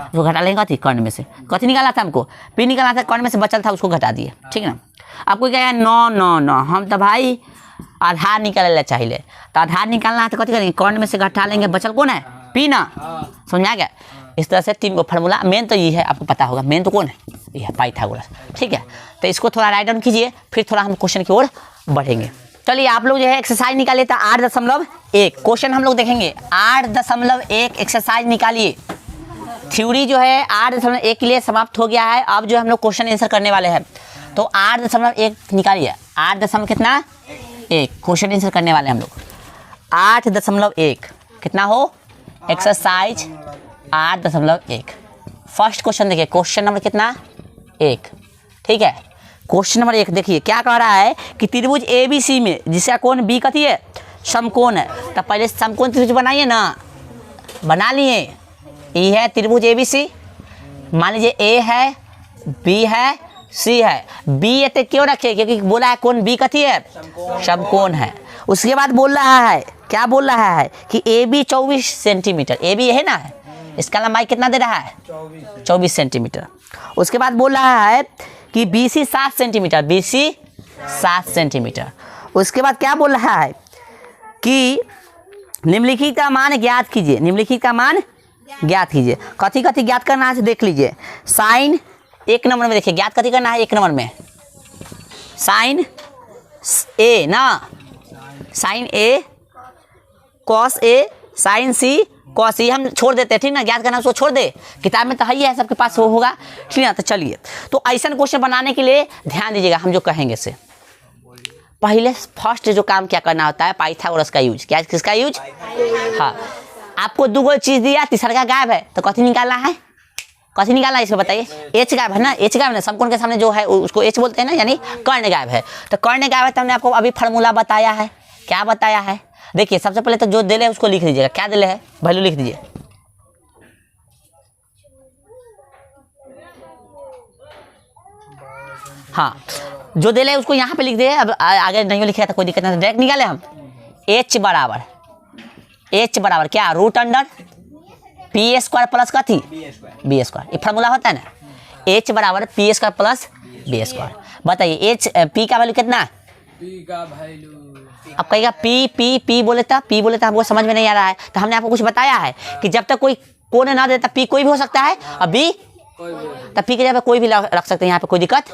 उसको घटा लेंगे कथी, कर्ण में से। कथी निकाला था हमको, पी निकाला था, कर्ण में से बचल था उसको घटा दिए, ठीक ना। आपको क्या है 9 9 9, हम तो भाई आधार निकाले चाहिए, तो आधार निकालना है तो कथी करेंगे, कर्ण में से घटा लेंगे, बचल कौन है, पी ना, समझा गया। इस तरह से 3 को फार्मूला, मेन तो ये है, आपको पता होगा मेन तो कौन है, ये है पाइथागोरस, ठीक है। तो इसको थोड़ा राइट डाउन कीजिए, फिर थोड़ा हम क्वेश्चन की ओर बढ़ेंगे। चलिए आप लोग जो है एक्सरसाइज निकालिए, तो 8.1 क्वेश्चन हम लोग देखेंगे। 8.1 एक्सरसाइज निकालिए। थ्योरी जो है 8.1 के लिए समाप्त हो गया है, अब जो हम लोग क्वेश्चन आंसर करने वाले हैं। तो 8.1 निकालिए, 8 कितना 1 क्वेश्चन आंसर करने वाले हम लोग। 8.1 कितना हो, एक्सरसाइज 8.1। फर्स्ट क्वेश्चन देखिए, क्वेश्चन नंबर कितना 1, ठीक है। क्वेश्चन नंबर 1 देखिए क्या कह रहा है कि त्रिभुज ABC में जिसका कोण B कथी है, समकोण है। तो पहले समकोण त्रिभुज बनाइए ना, बना लिए। ये है त्रिभुज ABC, मान लीजिए A है, B है, C है। B ये क्यों रखे, क्योंकि बोला है कोण B कथी है, समकोण है। उसके बाद बोल रहा है, क्या बोल रहा है कि AB 24 सेंटीमीटर, AB है ना, इसका लंबाई कितना दे रहा है, 24 सेंटीमीटर। उसके बाद बोल रहा है कि BC 7 सेंटीमीटर, BC 7 सेंटीमीटर। उसके बाद क्या बोल रहा है कि निम्नलिखित का मान ज्ञात कीजिए, निम्नलिखित का मान ज्ञात कीजिए। कथी कथी ज्ञात करना है देख लीजिए। साइन 1 नंबर में देखिए, ज्ञात कथी करना है 1 नंबर में, साइन A ना, sine A cos A, sine C cos C, हम छोड़ देते हैं, ठीक ना, ज्ञात करना उसको छोड़ दे, किताब में तो है ही है, सबके पास वो होगा, ठीक ना। तो चलिए, तो ऐसा क्वेश्चन बनाने के लिए ध्यान दीजिएगा, हम जो कहेंगे से पहले फर्स्ट जो काम क्या करना होता है, पाइथागोरस का यूज। क्या, किसका यूज, हाँ। आपको 2 चीज़ दिया, तीसरा का गायब है, तो कथी निकालना है, कथी निकालना है इसमें बताइए, H गायब है ना, H गायब है ना, समकोण के सामने जो है उसको H बोलते हैं ना, यानी कर्ण गायब है। तो कर्ण गायब है, तो हमने आपको अभी फार्मूला बताया है। क्या बताया है, देखिए सबसे पहले तो जो दिले है उसको लिख दीजिएगा, क्या दिले है, वैल्यू लिख दीजिए। हाँ, जो दिले है उसको यहाँ पे लिख दिए, अब आगे नहीं लिखा था कोई दिक्कत नहीं, डायरेक्ट निकाले हम। H बराबर क्या, रूट अंडर P² प्लस कथी, B², ये फार्मूला होता है ना, H बराबर P² प्लस B²। बताइए P का वैल्यू कितना, P का वैल्यू, अब कहेगा P बोले था, हमको समझ में नहीं आ रहा है। तो हमने आपको कुछ बताया है कि जब तक कोई कोण ना देता P कोई भी हो सकता है, और B तो P के जगह कोई भी रख सकते हैं, यहाँ पे कोई दिक्कत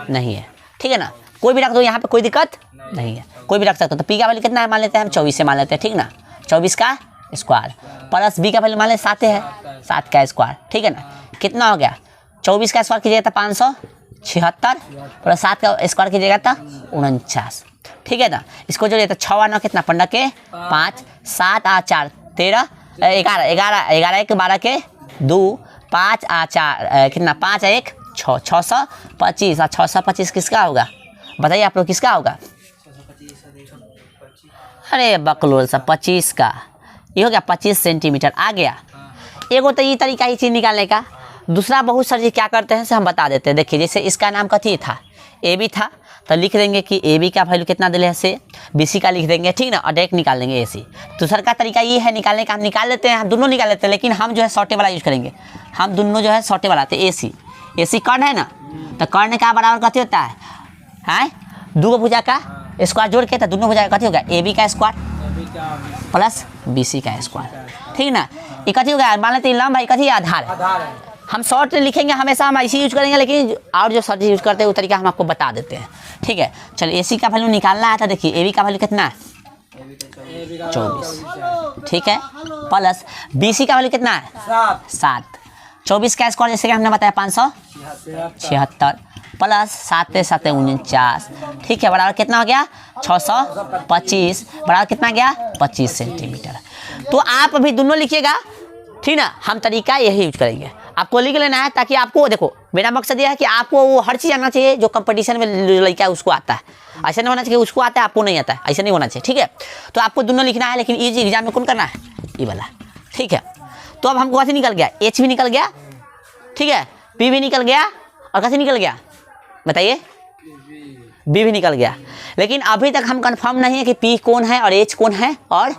नहीं है, ठीक है ना, कोई भी रख दो यहाँ पे, कोई दिक्कत नहीं है, कोई भी रख सकते हो। तो P का वैल्यू कितना है मान लेते हैं हम, 24 से मान लेते हैं, ठीक ना, 24 का स्क्वायर प्लस B का वैल्यू मान लें 7 है, 7 का स्क्वायर, ठीक है ना। कितना हो गया, 24 का स्क्वायर कीजिएगा तो 576 प्लस 7 का स्क्वायर कीजिएगा तो 49, ठीक है ना। इसको जो तो 6 9 कितना, 15 के 5, 7 8 4 13 11 11 1 12 के 2 5 8 4 कितना, 5 1 6 625, और 625 किसका होगा बताइए आप लोग, किसका होगा, अरे बकलोल सा 25 का, ये हो गया 25 सेंटीमीटर आ गया। एगो तो ये तरीका ही चीज़ निकालने का। दूसरा बहुत सारी क्या करते हैं से हम बता देते हैं। देखिए जैसे इसका नाम कथी था, AB था, तो लिख देंगे कि AB का वैल्यू कितना दिले है से, BC का लिख देंगे, ठीक ना, और डायरेक्ट निकाल देंगे AC। दूसरा का तरीका ये है निकालने का, हम निकाल लेते हैं, हम दोनों निकाल लेते हैं, लेकिन हम जो है शॉर्टे वाला यूज करेंगे, हम दोनों जो है शॉर्टे वाला आते हैं। AC कर्ण है ना, तो कर्ण का बराबर कथी होता है 2 भुजा का स्क्वायर जोड़ के, तो दोनों भुजा का कथी होगा, AB का स्क्वायर प्लस BC का स्क्वायर, ठीक ना। ये कथी होगा, मान लेते हैं लंब है, कथी आधार, हम शॉर्ट लिखेंगे हमेशा, हम ऐसे यूज करेंगे, लेकिन और जो शॉर्ट यूज करते हैं वो तरीका हम आपको बता देते हैं, ठीक है। चलिए AC का वैल्यू निकालना है, तो देखिए AB का वैल्यू कितना है 24, ठीक है, प्लस BC का वैल्यू कितना है 7, 24 का स्क्वायर जैसे कि हमने बताया 576 प्लस 7 7 49, ठीक है, बराबर कितना हो गया 625, बराबर कितना गया 25 सेंटीमीटर। तो आप अभी दोनों लिखिएगा, ठीक ना, हम तरीका यही यूज करेंगे। आपको लिख लेना है, ताकि आपको देखो मेरा मकसद यह है कि आपको वो हर चीज़ आना चाहिए जो कंपटीशन में लड़का है उसको आता है। ऐसा नहीं होना चाहिए उसको आता है आपको नहीं आता है, ऐसा नहीं होना चाहिए, ठीक है। तो आपको दोनों लिखना है, लेकिन इजी एग्जाम में कौन करना है, ये वाला, ठीक है। तो अब हमको कैसे निकल गया, एच भी निकल गया, ठीक है, पी भी निकल गया, और कैसे निकल गया बताइए, बी भी निकल गया। लेकिन अभी तक हम कंफर्म नहीं है कि पी कौन है और एच कौन है और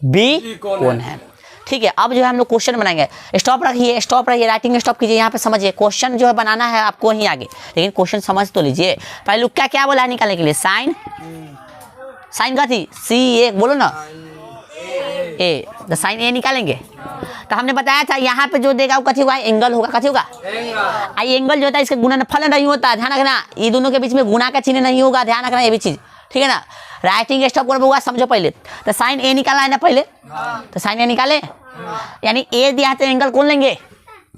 बी कौन है, ठीक है। अब जो है हम लोग क्वेश्चन बनाएंगे। स्टॉप रखिए, स्टॉप रखिए, राइटिंग स्टॉप कीजिए, यहाँ पे समझिए। क्वेश्चन जो है बनाना है आपको ही आगे, लेकिन क्वेश्चन समझ तो लीजिए। पहले लुक क्या बोला है निकालने के लिए, साइन, साइन का थी सी ए, बोलो ना ए, तो साइन ए निकालेंगे। तो हमने बताया था यहाँ पे जो देगा वो कथी होगा, एंगल होगा, कथी होगा, आई एंगल जो होता है इसका गुणनफल नहीं होता, ध्यान रखना। ये दोनों के बीच में गुणा का चिन्ह नहीं होगा, ध्यान रखना ये भी चीज़, ठीक है ना। राइटिंग स्टॉप कर होगा, समझो पहले। तो साइन ए निकाला है ना पहले, तो साइन ए निकाले, यानी ए दिया है तो एंगल कौन लेंगे,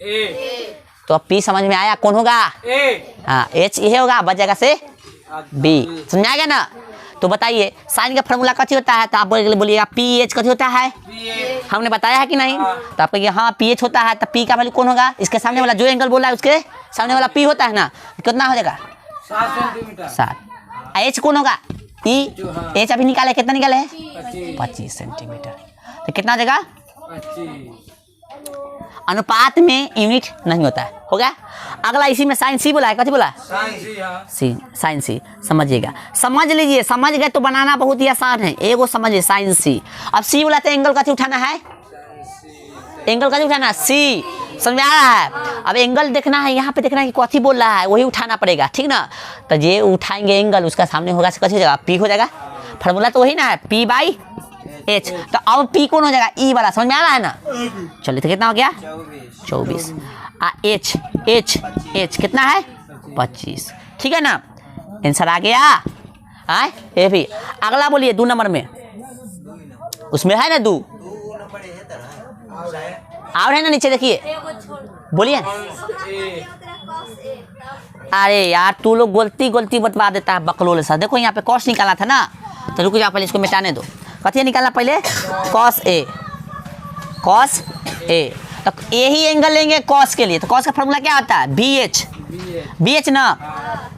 ए। तो अब पी समझ में आया, कौन होगा, ए। हाँ, एच ये होगा, बच से बी, समझा गया ना। तो बताइए साइन का फॉर्मूला कथी होता है, तो आप बोलिएगा पी एच कथी होता है, हमने बताया है कि नहीं। तो आप कहिए हाँ पी एच होता है, तो पी का वैल्यू कौन होगा, इसके सामने वाला जो एंगल बोला है उसके सामने वाला पी होता है ना, कितना हो जाएगा 7। एच कौन होगा, ई, एच अभी निकाले, कितना निकाले है 25 सेंटीमीटर, तो कितना हो जाएगा 25। अनुपात में यूनिट नहीं होता है, हो गया। अगला इसी में साइन सी बोला है, कथी बोला है, सी, साइन सी, समझिएगा, समझ लीजिए, समझ गए तो बनाना बहुत ही आसान है। एगो समझिए साइन सी। अब सी बोला तो एंगल कथी उठाना है, एंगल कथी उठाना है, सी, समझ में आ रहा है। अब एंगल देखना है, यहाँ पे देखना है कि कथी बोल रहा है, वही उठाना पड़ेगा, ठीक ना। तो ये उठाएंगे एंगल, उसका सामने होगा कथी हो जाएगा, पी हो जाएगा, फॉर्मूला तो वही ना है, पी बाई एच। तो अब पी कौन हो जाएगा, ई वाला, समझ में आ रहा है ना। चलिए तो कितना हो गया 24, एच एच एच कितना है 25, ठीक है ना। आंसर आ गया, आए ये भी। अगला बोलिए 2 नंबर में, उसमें है ना 2 और है ना, नीचे देखिए, बोलिए। अरे यार तू लोग गलती बतवा देता है बकलोल सा। देखो यहाँ पे कॉस निकाला था ना, तो रुक जाओ पहले इसको मिटाने दो। कथी निकालना पहले, कॉस ए, कॉस ए। तो ए ही एंगल लेंगे कॉस के लिए, तो कॉस का फॉर्मूला क्या होता है, बी एच, बी एच ना।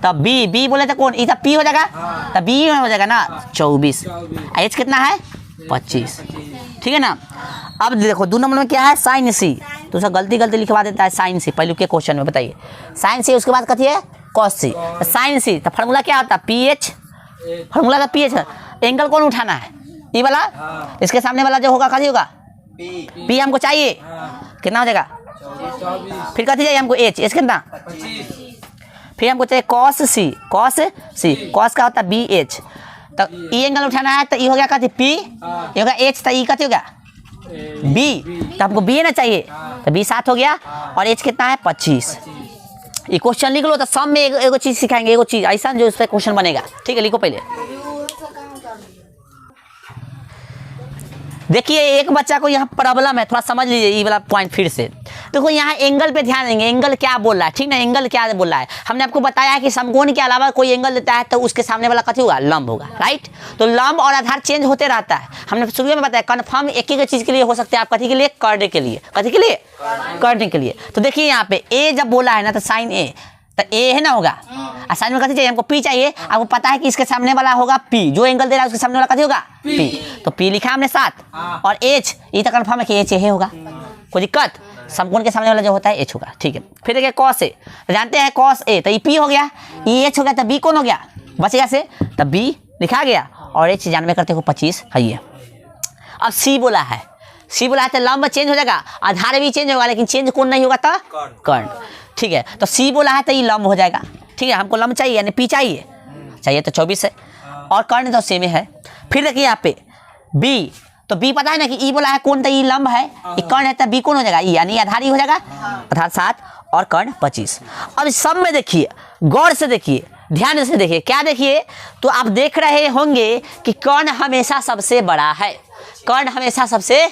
तब बी, बी बोले तो कौन, इधर पी हो जाएगा, तब बी हो जाएगा ना 24, एच कितना है 25, ठीक है ना। अब देखो 2 नंबर में क्या है, साइन सी। तो उसका गलती लिखवा देता है साइन सी पहले के क्वेश्चन में, बताइए साइन सी, उसके बाद कथी है कॉस सी, तो साइन सी। तो फॉर्मूला क्या होता है, पी एच, फॉर्मूला का पी एच है। एंगल कौन उठाना है, ये वाला, इसके सामने वाला जो होगा कथी होगा, पी हमको चाहिए, कितना हो जाएगा, फिर कथी चाहिए हमको, एच, एच कितना 25। फिर हमको चाहिए कॉस सी, कॉस सी, कॉस का होता है बी एच। तो ई एंगल उठाना है, तो ई हो गया कथी पी, ये होगा एच, तो ई कथी हो गया बी, तो हमको बी ना चाहिए, तो बी 7 हो गया, और एच कितना है 25। ये क्वेश्चन लिख लो, तो सब में एगो चीज़ सिखाएंगे, एगो चीज़ ऐसा जो उस पर क्वेश्चन बनेगा, ठीक है। लिखो पहले, देखिए एक बच्चा को यहाँ प्रॉब्लम है, थोड़ा समझ लीजिए ये वाला पॉइंट फिर से। देखो यहाँ एंगल पे ध्यान देंगे, एंगल क्या बोल रहा है, ठीक ना, एंगल क्या बोल रहा है। हमने आपको बताया है कि समकोण के अलावा कोई एंगल देता है तो उसके सामने वाला कथी होगा, लंब होगा, राइट। तो लंब और आधार चेंज होते रहता है। हमने शुरू में बताया कंफर्म एक ही चीज़ के लिए हो सकते हैं, आप कथी के लिए, कर्ण के लिए, कथी के लिए, कर्ण के लिए। तो देखिए यहाँ पे ए जब बोला है ना, तो साइन ए, तो ए है ना होगा, और साइन में कथी चाहिए हमको, पी चाहिए। आपको पता है कि इसके सामने वाला होगा पी, जो एंगल दे रहा है उसके सामने वाला कथी होगा, पी। तो पी लिखा हमने 7, और एच ये तो कंफर्म है कि एच ये होगा, कोई दिक्कत, समकोण के सामने वाला जो होता है एच होगा, ठीक है। फिर देखिए कॉस ए, जानते हैं कॉस ए, तो ये पी हो गया, ये एच हो गया, तो बी कौन हो गया, बचेगा से, तब बी लिखा गया, और एच जानवे करते हो 25 है ये। अब सी बोला है, सी बोला है तो लंब चेंज हो जाएगा, आधार भी चेंज होगा, लेकिन चेंज कौन नहीं होगा, तो कर्ण, ठीक है। तो सी बोला है तो ये लंब हो जाएगा, ठीक है। हमको लंब चाहिए, यानी पी चाहिए तो 24 है, और कर्ण तो सेम है। फिर देखिए यहाँ पे बी, तो बी पता है ना कि ई बोला है कौन, तो ई लंब है, ये कर्ण है, तो बी कौन हो जाएगा, ई, यानी आधार ही हो जाएगा, आधार 7 और कर्ण 25। अब सब में देखिए, गौर से देखिए, ध्यान से देखिए, क्या देखिए, तो आप देख रहे होंगे कि कर्ण हमेशा सबसे बड़ा है, कर्ण हमेशा सबसे,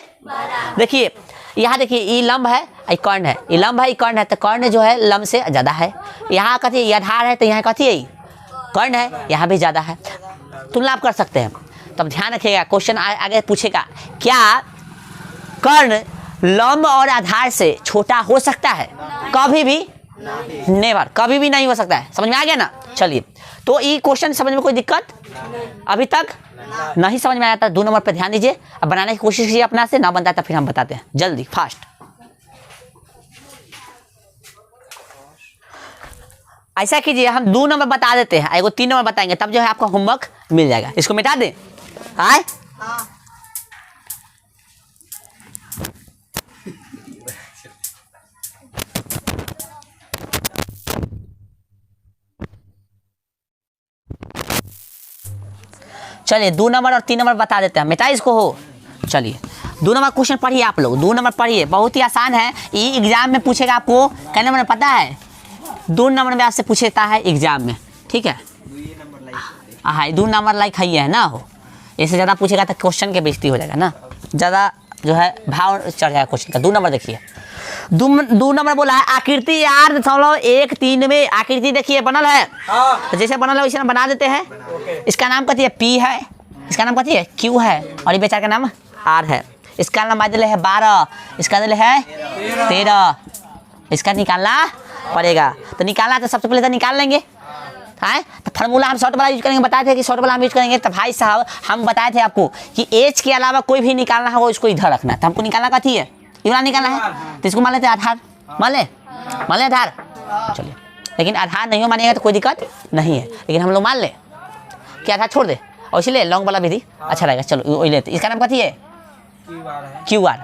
देखिए यहाँ देखिए ये लंब है, ये कर्ण है, ये लंब है, ये कर्ण है, तो कर्ण जो है लंब से ज़्यादा है। यहाँ कथी ये आधार है, तो यहाँ कथी है कर्ण है, यहाँ भी ज़्यादा है, तुलना आप कर सकते हैं। तब ध्यान रखिएगा, क्वेश्चन आगे पूछेगा क्या कर्ण लंब और आधार से छोटा हो सकता है? कभी भी नेवर, कभी भी नहीं हो सकता है। समझ में आ गया ना? चलिए, तो ये क्वेश्चन समझ में कोई दिक्कत अभी तक नहीं समझ में आया था? 2 नंबर पे ध्यान दीजिए, अब बनाने की कोशिश कीजिए अपना से, ना बनता है तो फिर हम बताते हैं, जल्दी फास्ट। ऐसा कीजिए, हम 2 नंबर बता देते हैं, एगो 3 नंबर बताएंगे, तब जो है आपका होमवर्क मिल जाएगा। इसको मिटा दें? आए चलिए 2 नंबर और 3 नंबर बता देते हैं, मिटा इसको हो। चलिए 2 नंबर क्वेश्चन पढ़िए आप लोग, 2 नंबर पढ़िए, बहुत ही आसान है। ये एग्जाम में पूछेगा आपको, क्या नंबर पता है? 2 नंबर में आपसे पूछता है एग्जाम में, ठीक है? हाँ 2 नंबर लाइक है ना हो, इससे ज़्यादा पूछेगा तो क्वेश्चन के बेइज्जती हो जाएगा ना, ज़्यादा जो है भाव चढ़ जाएगा क्वेश्चन का। 2 नंबर देखिए, 2 नंबर बोला है आकृति 8.13 में आकृति देखिए बनल है, तो जैसे बनल है वैसे बना देते हैं। इसका नाम कहती है P है, इसका नाम कहती है Q है, और ये बेचारा का नाम R है। इसका लंबाई दिले है 12, इसका दिले है 13, इसका निकालना पड़ेगा। तो निकालना तो सबसे पहले तो निकाल लेंगे, है तो फार्मूला हम शॉर्ट वाला यूज करेंगे, बताए थे कि शॉर्ट वाला हम यूज करेंगे। तो भाई साहब हम बताए थे आपको कि एज के अलावा कोई भी निकालना होगा इसको इधर रखना है, तो हमको निकालना कथी है? इधर निकालना है, तो इसको मान लेते आधार, मान ले आधार। चलिए, लेकिन आधार नहीं हो मानेगा तो कोई दिक्कत नहीं है, लेकिन हम लोग मान ले कि आधार छोड़ दे, और इसलिए लॉन्ग वाला विधि अच्छा रहेगा। चलो वही लेते, इसका नाम कथी है? QR,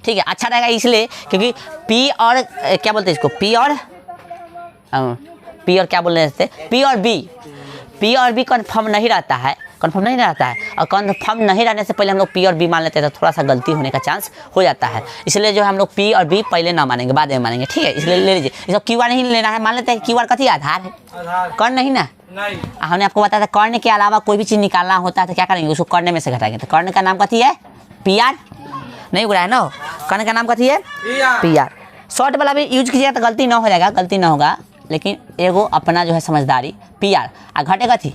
ठीक है, अच्छा रहेगा इसलिए क्योंकि P और क्या बोलते हैं इसको, P और क्या बोलने थे, P और B कन्फर्म नहीं रहता है, और कन्फर्म नहीं रहने से पहले हम लोग P और B मान लेते हैं, तो थोड़ा सा गलती होने का चांस हो जाता है। इसलिए जो हम लोग P और B पहले ना मानेंगे, बाद में मानेंगे, ठीक है? इसलिए ले लीजिए, इसको QR नहीं लेना है, मान लेते हैं QR कथी आधार है, कर्ण नहीं ना। हमने आपको बताया था कर्ण के अलावा कोई भी चीज़ निकालना होता है तो क्या करेंगे, उसको कर्ण में से घटाएंगे। तो कर्ण का नाम कथी है? PR, नहीं बुरा है ना? कर्ण का नाम कथी है? PR। शॉर्ट वाला भी यूज कीजिएगा तो गलती ना हो जाएगा, गलती ना होगा, लेकिन एगो अपना जो है समझदारी PR आ घटे कथी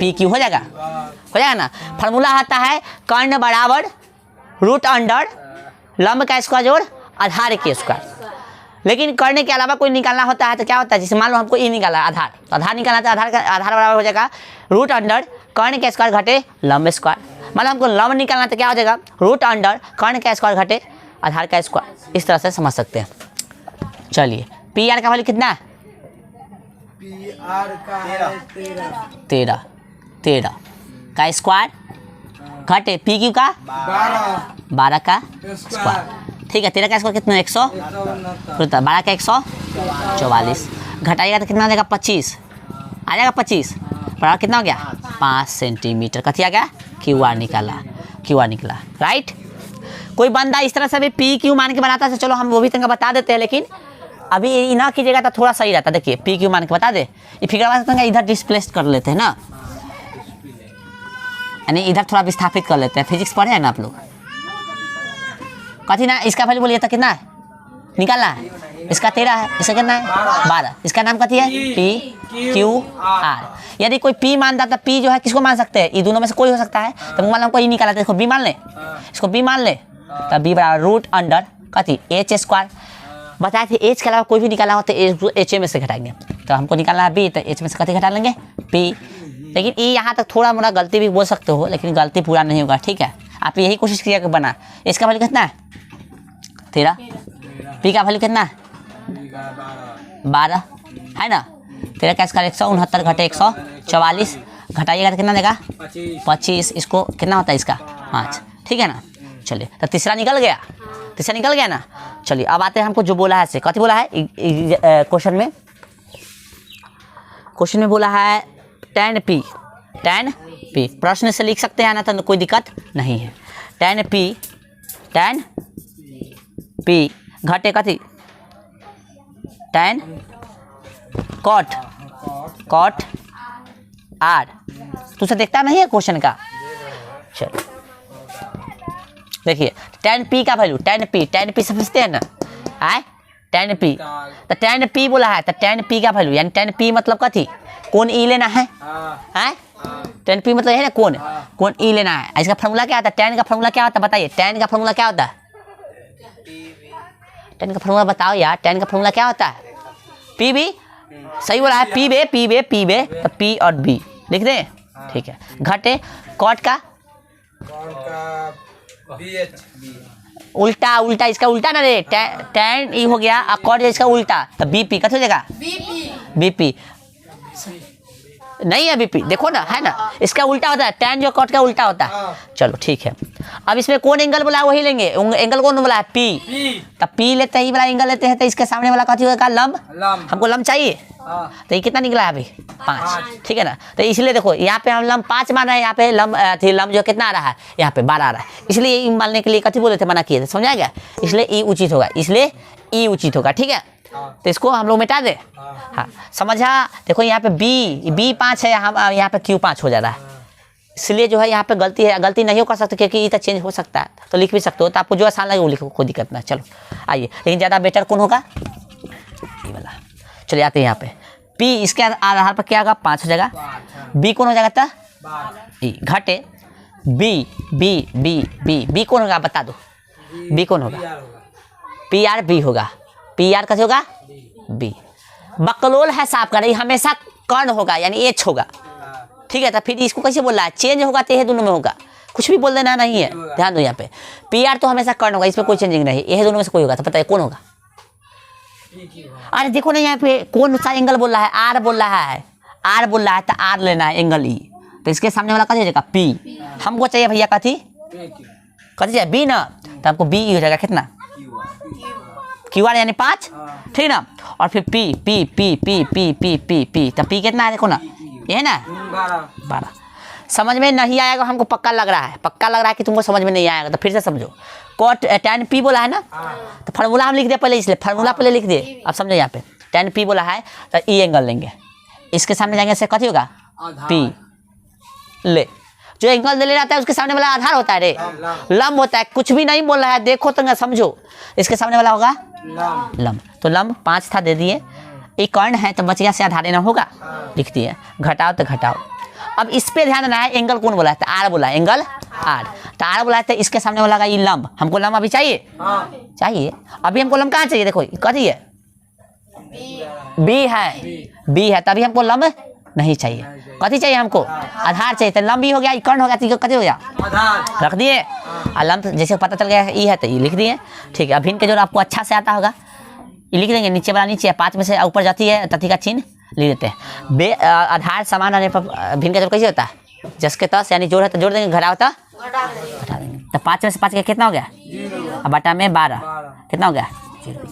PQ हो जाएगा ना। फार्मूला आता है कर्ण बराबर √अंडर लंब का स्क्वायर जोड़ आधार के स्क्वायर। लेकिन कर्ण के अलावा कोई निकालना होता है तो क्या होता है, जैसे मान लो हमको ये निकाला आधार, तो आधार निकालना तो आधार बराबर हो जाएगा √अंडर कर्ण के स्क्वायर घटे लंब स्क्वायर। मतलब हमको लंब निकालना तो क्या हो जाएगा, √अंडर कर्ण का स्क्वायर घटे आधार का स्क्वायर। इस तरह से समझ सकते हैं। चलिए PR का वैल्यू कितना है? PR का है 13 का स्क्वायर घटे PQ का 12 का स्क्वायर, ठीक है? 13 का स्क्वायर कितना? 100, 12 का 144, घटाइएगा तो कितना आ जाएगा? 25 आ जाएगा, 25 बराबर कितना हो गया? 5 सेंटीमीटर। कथी आ गया? QR निकला, राइट? कोई बंदा इस तरह से भी PQ मान के बनाता है, चलो हम वो भी तंग बता देते हैं, लेकिन अभी ये ना कीजिएगा तो थोड़ा सही रहता। देखिए PQ मान के बता दे, ये फिगर वाला इधर डिस्प्लेस कर लेते हैं ना, यानी इधर थोड़ा विस्थापित कर लेते हैं। फिजिक्स पढ़े हैं ना आप लोग? कथी ना, इसका वैल्यू बोलिए तो कितना है निकालना है? इसका 13 है, इसका कितना है? 12। इसका नाम कथी है? PQR। यदि कोई P मानता तो P जो है किसको मान सकते हैं? ये दोनों में से कोई हो सकता है, तो मान लो हमको ये निकाला, इसको B मान ले, इसको B मान ले, तो B बराबर √अंडर कथी H स्क्वायर। बताए थे एच के अलावा कोई भी निकालना हो तो H में से घटाएंगे, तो हमको निकालना है B, तो H में से कथी घटा लेंगे? P। लेकिन ये यहाँ तक थोड़ा मोड़ा गलती भी बोल सकते हो, लेकिन गलती पूरा नहीं होगा, ठीक है? आप यही कोशिश कीजिएगा बना। इसका वैल्यू कितना है? 13। P का वैल्यू कितना है? 12 है ना। 13 का स्क्वायर 169 घटे 144, घटाइएगा तो कितना देगा? 25। इसको कितना होता है इसका? 5, ठीक है ना। चलिए तो तीसरा निकल गया ना। चलिए अब आते हैं हमको जो बोला है से, कथी बोला है क्वेश्चन में बोला है tan P। प्रश्न से लिख सकते हैं ना, तो कोई दिक्कत नहीं है। tan P घटे कथी? tan cot R। तुझसे देखता नहीं है क्वेश्चन का? चलो देखिए tan P का वैल्यू, tan P समझते हैं ना? tan P, तो tan P बोला है, तो tan P का वैल्यू यानी tan P मतलब कथी? कोण E लेना है, tan p मतलब है ना कोण, कोण ई लेना है। इसका फार्मूला क्या होता है, tan का फार्मूला क्या होता है बताइए, tan का फार्मूला क्या होता है, tan का फार्मूला बताओ यार, tan का फार्मूला क्या होता है, पी बी, सही बोला है, पी बे पी बे पी बे, तो पी और बी लिख दें, ठीक है। घटे कॉट का उल्टा, उल्टा इसका उल्टा ना रे, tan ई हो गया और कॉट इसका उल्टा, तो बीपी कैसे हो जाएगा, बीपी नहीं है बीपी, देखो ना है ना, इसका उल्टा होता है, tan जो कॉट का उल्टा होता है। चलो ठीक है, अब इसमें कौन एंगल बोला है वही लेंगे, एंगल कौन बोला है, पी, तब पी लेते हैं, ये वाला एंगल लेते हैं, तो इसके सामने वाला कथी होगा, लंब, हमको लंब चाहिए, तो ये कितना निकला है अभी 5, ठीक है ना। तो इसलिए देखो यहाँ पे हम लंब 5 मान रहे हैं, यहाँ पे लंब जो कितना आ रहा है, यहाँ पे 12 आ रहा है, इसलिए ये मानने के लिए कथी बोले थे, मना किए थे, समझा गया, इसलिए ई उचित होगा, इसलिए ई उचित होगा, ठीक है। तो इसको हम लोग मिटा दे, हाँ समझा। देखो यहाँ पे बी 5 है, हम यहाँ पे क्यू 5 हो जा रहा है, इसलिए जो है यहाँ पे गलती है, गलती नहीं कर सकते क्योंकि ये तो चेंज हो सकता है, तो लिख भी सकते हो, तो आपको जो आसान लगे वो लिखो, कोई दिक्कत ना। चलो आइए, लेकिन ज़्यादा बेटर कौन होगा, ये वाला। चलिए आते हैं यहाँ पे, पी इसके आधार पर क्या होगा, 5 हो जाएगा, बी कौन हो जाएगा, तो घटे B B B B B कौन होगा बता दो, बी कौन होगा, पी आर बी होगा, पी आर कैसे होगा, बी। बकलोल है सांप का, नहीं हमेशा कर्ण होगा यानी एच होगा, ठीक है। तो फिर इसको कैसे बोल रहा है, चेंज होगा तो ये दोनों में होगा, कुछ भी बोल देना नहीं है, ध्यान दो यहाँ पे, पी आर तो हमेशा कर्ण होगा, इसमें कोई चेंजिंग नहीं, ये दोनों में से कोई होगा, तो पता है कौन होगा। अरे देखो ना यहाँ पे कौन सा एंगल बोल रहा है, आर बोल रहा है, आर बोल रहा है, तो आर लेना है एंगल ई, तो इसके सामने वाला कथी हो जाएगा, पी, हमको चाहिए भैया कथी चाहिए, बी ना, तो हमको बी हो जाएगा कितना, क्यू आर यानी 5, ठीक ना। और फिर P P P P P P P P, तो पी कितना है देखो ना, ये है ना 12। समझ में नहीं आएगा, हमको पक्का लग रहा है, पक्का लग रहा है कि तुमको समझ में नहीं आएगा, तो फिर से समझो, कॉट tan p बोला है ना, तो फार्मूला हम लिख दिए पहले, इसलिए फार्मूला पहले लिख दिए। अब समझो यहाँ पे tan p बोला है, तो ई एंगल लेंगे, इसके सामने जाएंगे से कथी होगा, p ले, जो एंगल दे ले जाता है उसके सामने वाला आधार होता है रे, लंब होता है, कुछ भी नहीं बोल रहा है, देखो तो समझो, इसके सामने वाला होगा लंब, तो लंब 5 था दे दिए, एक कर्ण है तो बच गया से आधार लेना होगा, लिख दिए, घटाओ तो घटाओ। अब इस पे ध्यान देना है, एंगल कौन बोला है, तो आर बोला है, एंगल आर, तो आर बोला है, तो इसके सामने वाला ये लंब, हमको लंब अभी चाहिए, चाहिए अभी हमको लंब कहाँ चाहिए, देखो कथी है, बी है, बी है, तभी हमको लंब नहीं चाहिए, कथी चाहिए हमको, आधार चाहिए, तो लंब भी हो गया, कर्ण हो गया, तो कथी हो गया, रख दिए, और लंब जैसे पता चल गया ई है तो ये लिख दिए, ठीक है। अब भिन्न के जोड़ आपको अच्छा से आता होगा, ये लिख देंगे, नीचे वाला नीचे है, 5 में से ऊपर जाती है, तथी का चिन्ह लिख देते हैं। बे आधार समान आने पर भिन्न का जोड़ कैसे होता है, जस के तस यानी जोड़ है तो जोड़ देंगे, घटा होता घटा देंगे, तो 5 में से 5 का कितना हो गया, अब बटा में 12 कितना हो गया,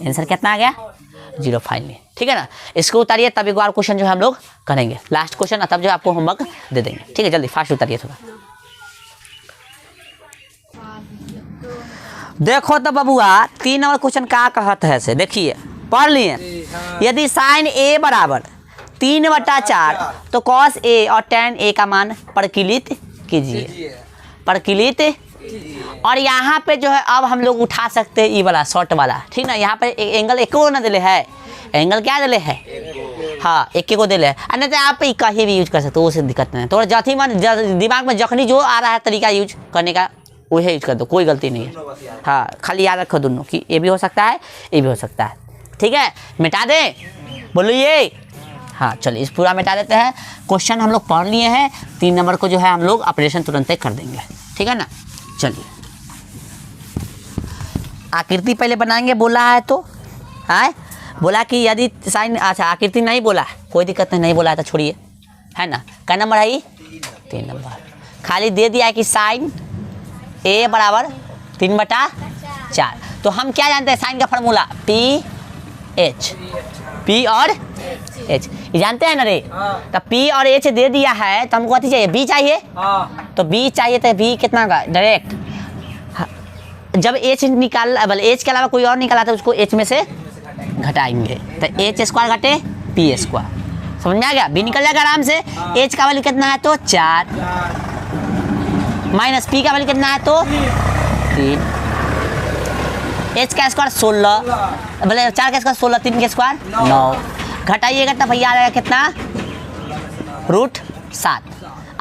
आंसर कितना आ गया, 0 फाइनली, ठीक है ना। इसको उतारिए, तब एक बार क्वेश्चन जो है हम लोग करेंगे, लास्ट क्वेश्चन, तब जो आपको होमवर्क दे देंगे, ठीक है। जल्दी फास्ट उतारिए थोड़ा। देखो तो बबुआ 3 नंबर क्वेश्चन क्या कहत है से, देखिए पढ़ लिए, यदि साइन ए बराबर 3/4 तो कॉस ए और tan ए का मान परिकलित कीजिए, परिकलित, और यहाँ पे जो है अब हम लोग उठा सकते हैं ये वाला शॉर्ट वाला, ठीक ना। यहाँ पे एंगल एक को ना दिले है, एंगल क्या दिले है, हाँ एक को दिले है, नहीं तो आप कहीं भी यूज कर सकते हो, उससे दिक्कत नहीं है, थोड़ा जाती मन दिमाग में जखनी जो आ रहा है तरीका यूज करने का वही यूज कर दो, कोई गलती नहीं है, हाँ खाली याद रखो दोनों कि ये भी हो सकता है ये भी हो सकता है, ठीक है। मिटा दे बोलो ये, हाँ चलिए इस पूरा मिटा देते हैं। क्वेश्चन हम लोग पढ़ लिए हैं, 3 नंबर को जो है हम लोग ऑपरेशन तुरंत ही कर देंगे, ठीक है ना। चलिए आकृति पहले बनाएंगे बोला है, तो है बोला कि यदि साइन, अच्छा आकृति नहीं बोला, कोई दिक्कत नहीं बोला है तो छोड़िए, है ना। क्या नंबर है ये, 3 नंबर, खाली दे दिया है कि साइन ए बराबर 3/4, तो हम क्या जानते हैं साइन का फार्मूला, पी एच, पी और एच ये जानते हैं ना रे, तो पी और एच दे दिया है, तो हमको कथी चाहिए, बी चाहिए, तो बी चाहिए, तो बी कितना का डायरेक्ट, जब एच निकाल एच के अलावा कोई और निकाला तो उसको एच में से घटाएंगे, तो एच स्क्वायर घटे पी स्क्वायर, समझ में आ गया, बी निकल जाएगा आराम से। एच का वैल्यू कितना है तो 4, माइनस पी का वैल्यू कितना है तो 3, एच का स्क्वायर 16, बोले 4 का स्क्वायर 16, 3 के स्क्वायर 9, घटाइएगा तो भैया आ जाएगा कितना, √7,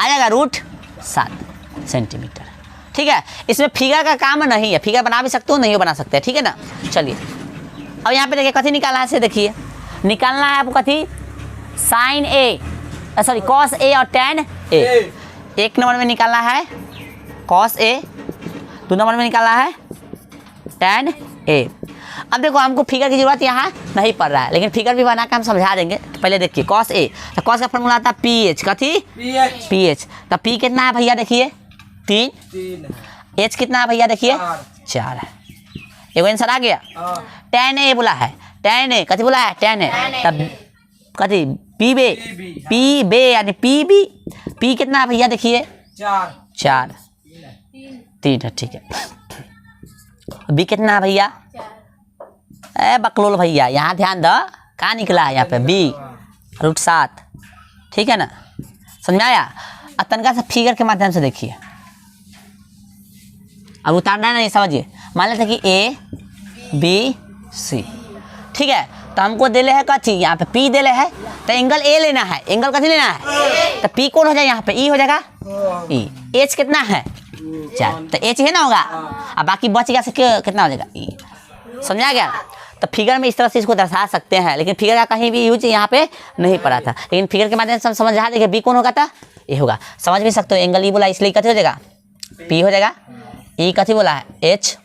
आ जाएगा √7 सेंटीमीटर। ठीक है, इसमें फिगर का काम नहीं है, फिगर बना भी सकते हो, नहीं बना सकते, ठीक है ना। चलिए अब यहाँ पे देखिए कथी निकालना है, से देखिए निकालना है आपको कथी, sign A sorry cos A और टेन ए। एक नंबर में निकालना है कॉस ए, 2 नंबर में निकालना है टेन ए। अब देखो हमको फिगर की जरूरत यहाँ नहीं पड़ रहा है, लेकिन फिगर भी बना के हम समझा देंगे। तो पहले देखिए कॉस ए, तो कॉस का फॉर्मूला आता है पी एच, कथी पी एच। तो पी कितना है भैया देखिए 3, एच कितना है भैया देखिए 4 है। एगो आंसर आ गया। टेन ए बोला है, टेन ए कथी बोला है टेन ए, तब कथी पी बे यानी पी बी, पी कितना है भैया देखिए 4 3 है, ठीक है। बी कितना है भैया, ए बकलोल भैया यहाँ ध्यान दो, कहाँ निकला है यहाँ पे बी √7, ठीक है ना, समझ में आया। अब तनका से फिगर के माध्यम से देखिए, अब उतारना है नहीं, समझिए। मान लेते कि ए बी सी, ठीक है, तो हमको देले है कथी, यहाँ पे पी देले है, तो एंगल ए लेना है, एंगल कथी लेना है, तो पी कौन हो जाएगा यहाँ पे, ई हो जाएगा ई। एच कितना है 4, तो एच है ना होगा, अब बाकी बच गया से कितना हो जाएगा ई, समझा गया। तो फिगर में इस तरह से इसको दर्शा सकते हैं, लेकिन फिगर का कहीं भी यूज यहाँ पे नहीं पड़ा था, लेकिन फिगर के माध्यम से हम समझ रहा देखिए बी कौन होगा था, ये होगा, समझ भी सकते हो। एंगल ई बोला इसलिए कथी हो जाएगा पी हो जाएगा, ई कथी बोला है एच।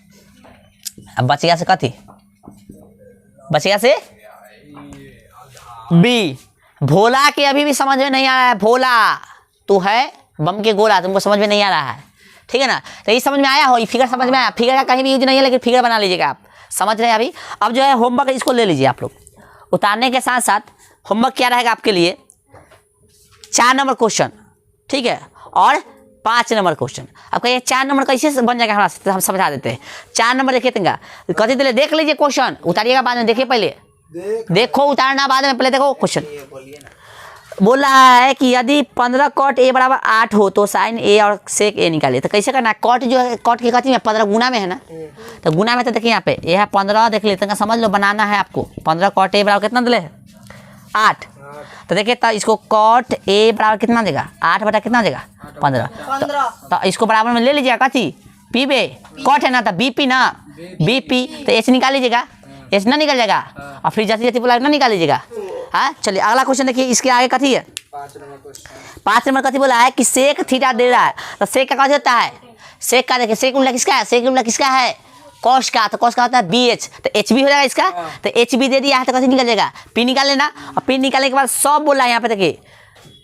अब बच गया से कथी, बच गया से बी। भोला के अभी भी समझ में नहीं आ रहा है, भोला तू है बम के गोला, तुमको समझ में नहीं आ रहा है, ठीक है ना। तो ये समझ में आया हो, ये फिगर समझ में आया, फिगर का कहीं भी यूज नहीं है, लेकिन फिगर बना लीजिएगा आप, समझ रहे हैं अभी। अब जो है होमवर्क इसको ले लीजिए आप लोग, उतारने के साथ साथ होमवर्क क्या रहेगा आपके लिए, 4 नंबर क्वेश्चन, ठीक है, और 5 नंबर क्वेश्चन। अब कहिए 4 नंबर कैसे बन जाएगा हमारा, तो हम समझा देते हैं। 4 नंबर देखिए तंगा कथी दिले, देख लीजिए क्वेश्चन, उतारिएगा बाद में, देखिए पहले देखो, उतारना बाद में, पहले देखो क्वेश्चन। बोल रहा है कि यदि 15 कॉट ए बराबर 8 हो तो साइन ए और सेक ए निकालिए। तो कैसे करना है, कॉट जो है कॉट की कथी में 15 गुना में है ना, तो गुना में तो देखिए यहाँ पे ये है 15, देख लेते हैं, समझ लो बनाना है आपको। 15 कॉट ए बराबर कितना दिले 8, तो देखिए तो इसको कॉट ए बराबर कितना देगा 8 बटा कितना देगा 15, तो इसको बराबर में ले लीजिएगा कथी पी बे, कॉट है ना तो बी पी ना, बी पी, तो एच निकाल लीजिएगा, एच ना निकल जाएगा, और फिर जैसे जैसे बोला ना निकाल लीजिएगा। हाँ चलिए अगला क्वेश्चन देखिए, इसके आगे कथी है 5 नंबर कथी बोला है कि सेक थीटा दे रहा है, तो सेक का कथी होता है, सेक का देखिए सेक उल्टा किसका है, सेक उल्टा किसका है कॉस का, तो कॉस का होता है बी एच, तो एच बी हो जाएगा इसका, तो एच बी दे दिया है तो कथी निकल जाएगा पी निकाल लेना, और पी निकालने के बाद सब बोला है यहाँ पे देखिए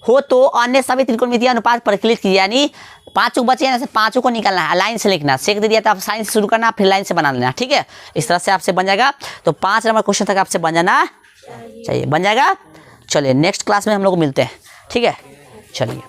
हो तो अन्य सभी त्रिकोणमितीय अनुपात परिकलित कीजिए, यानी 5 बचे हैं, 5 को निकालना है, लाइन से लिखना, सेक दे दिया तो आप साइन से शुरू करना, फिर लाइन से बना लेना, ठीक है। इस तरह से आपसे बन जाएगा, तो 5 नंबर क्वेश्चन तक आपसे बन जाना चाहिए, बन जाएगा। चलिए नेक्स्ट क्लास में हम लोग मिलते हैं, ठीक है, चलिए।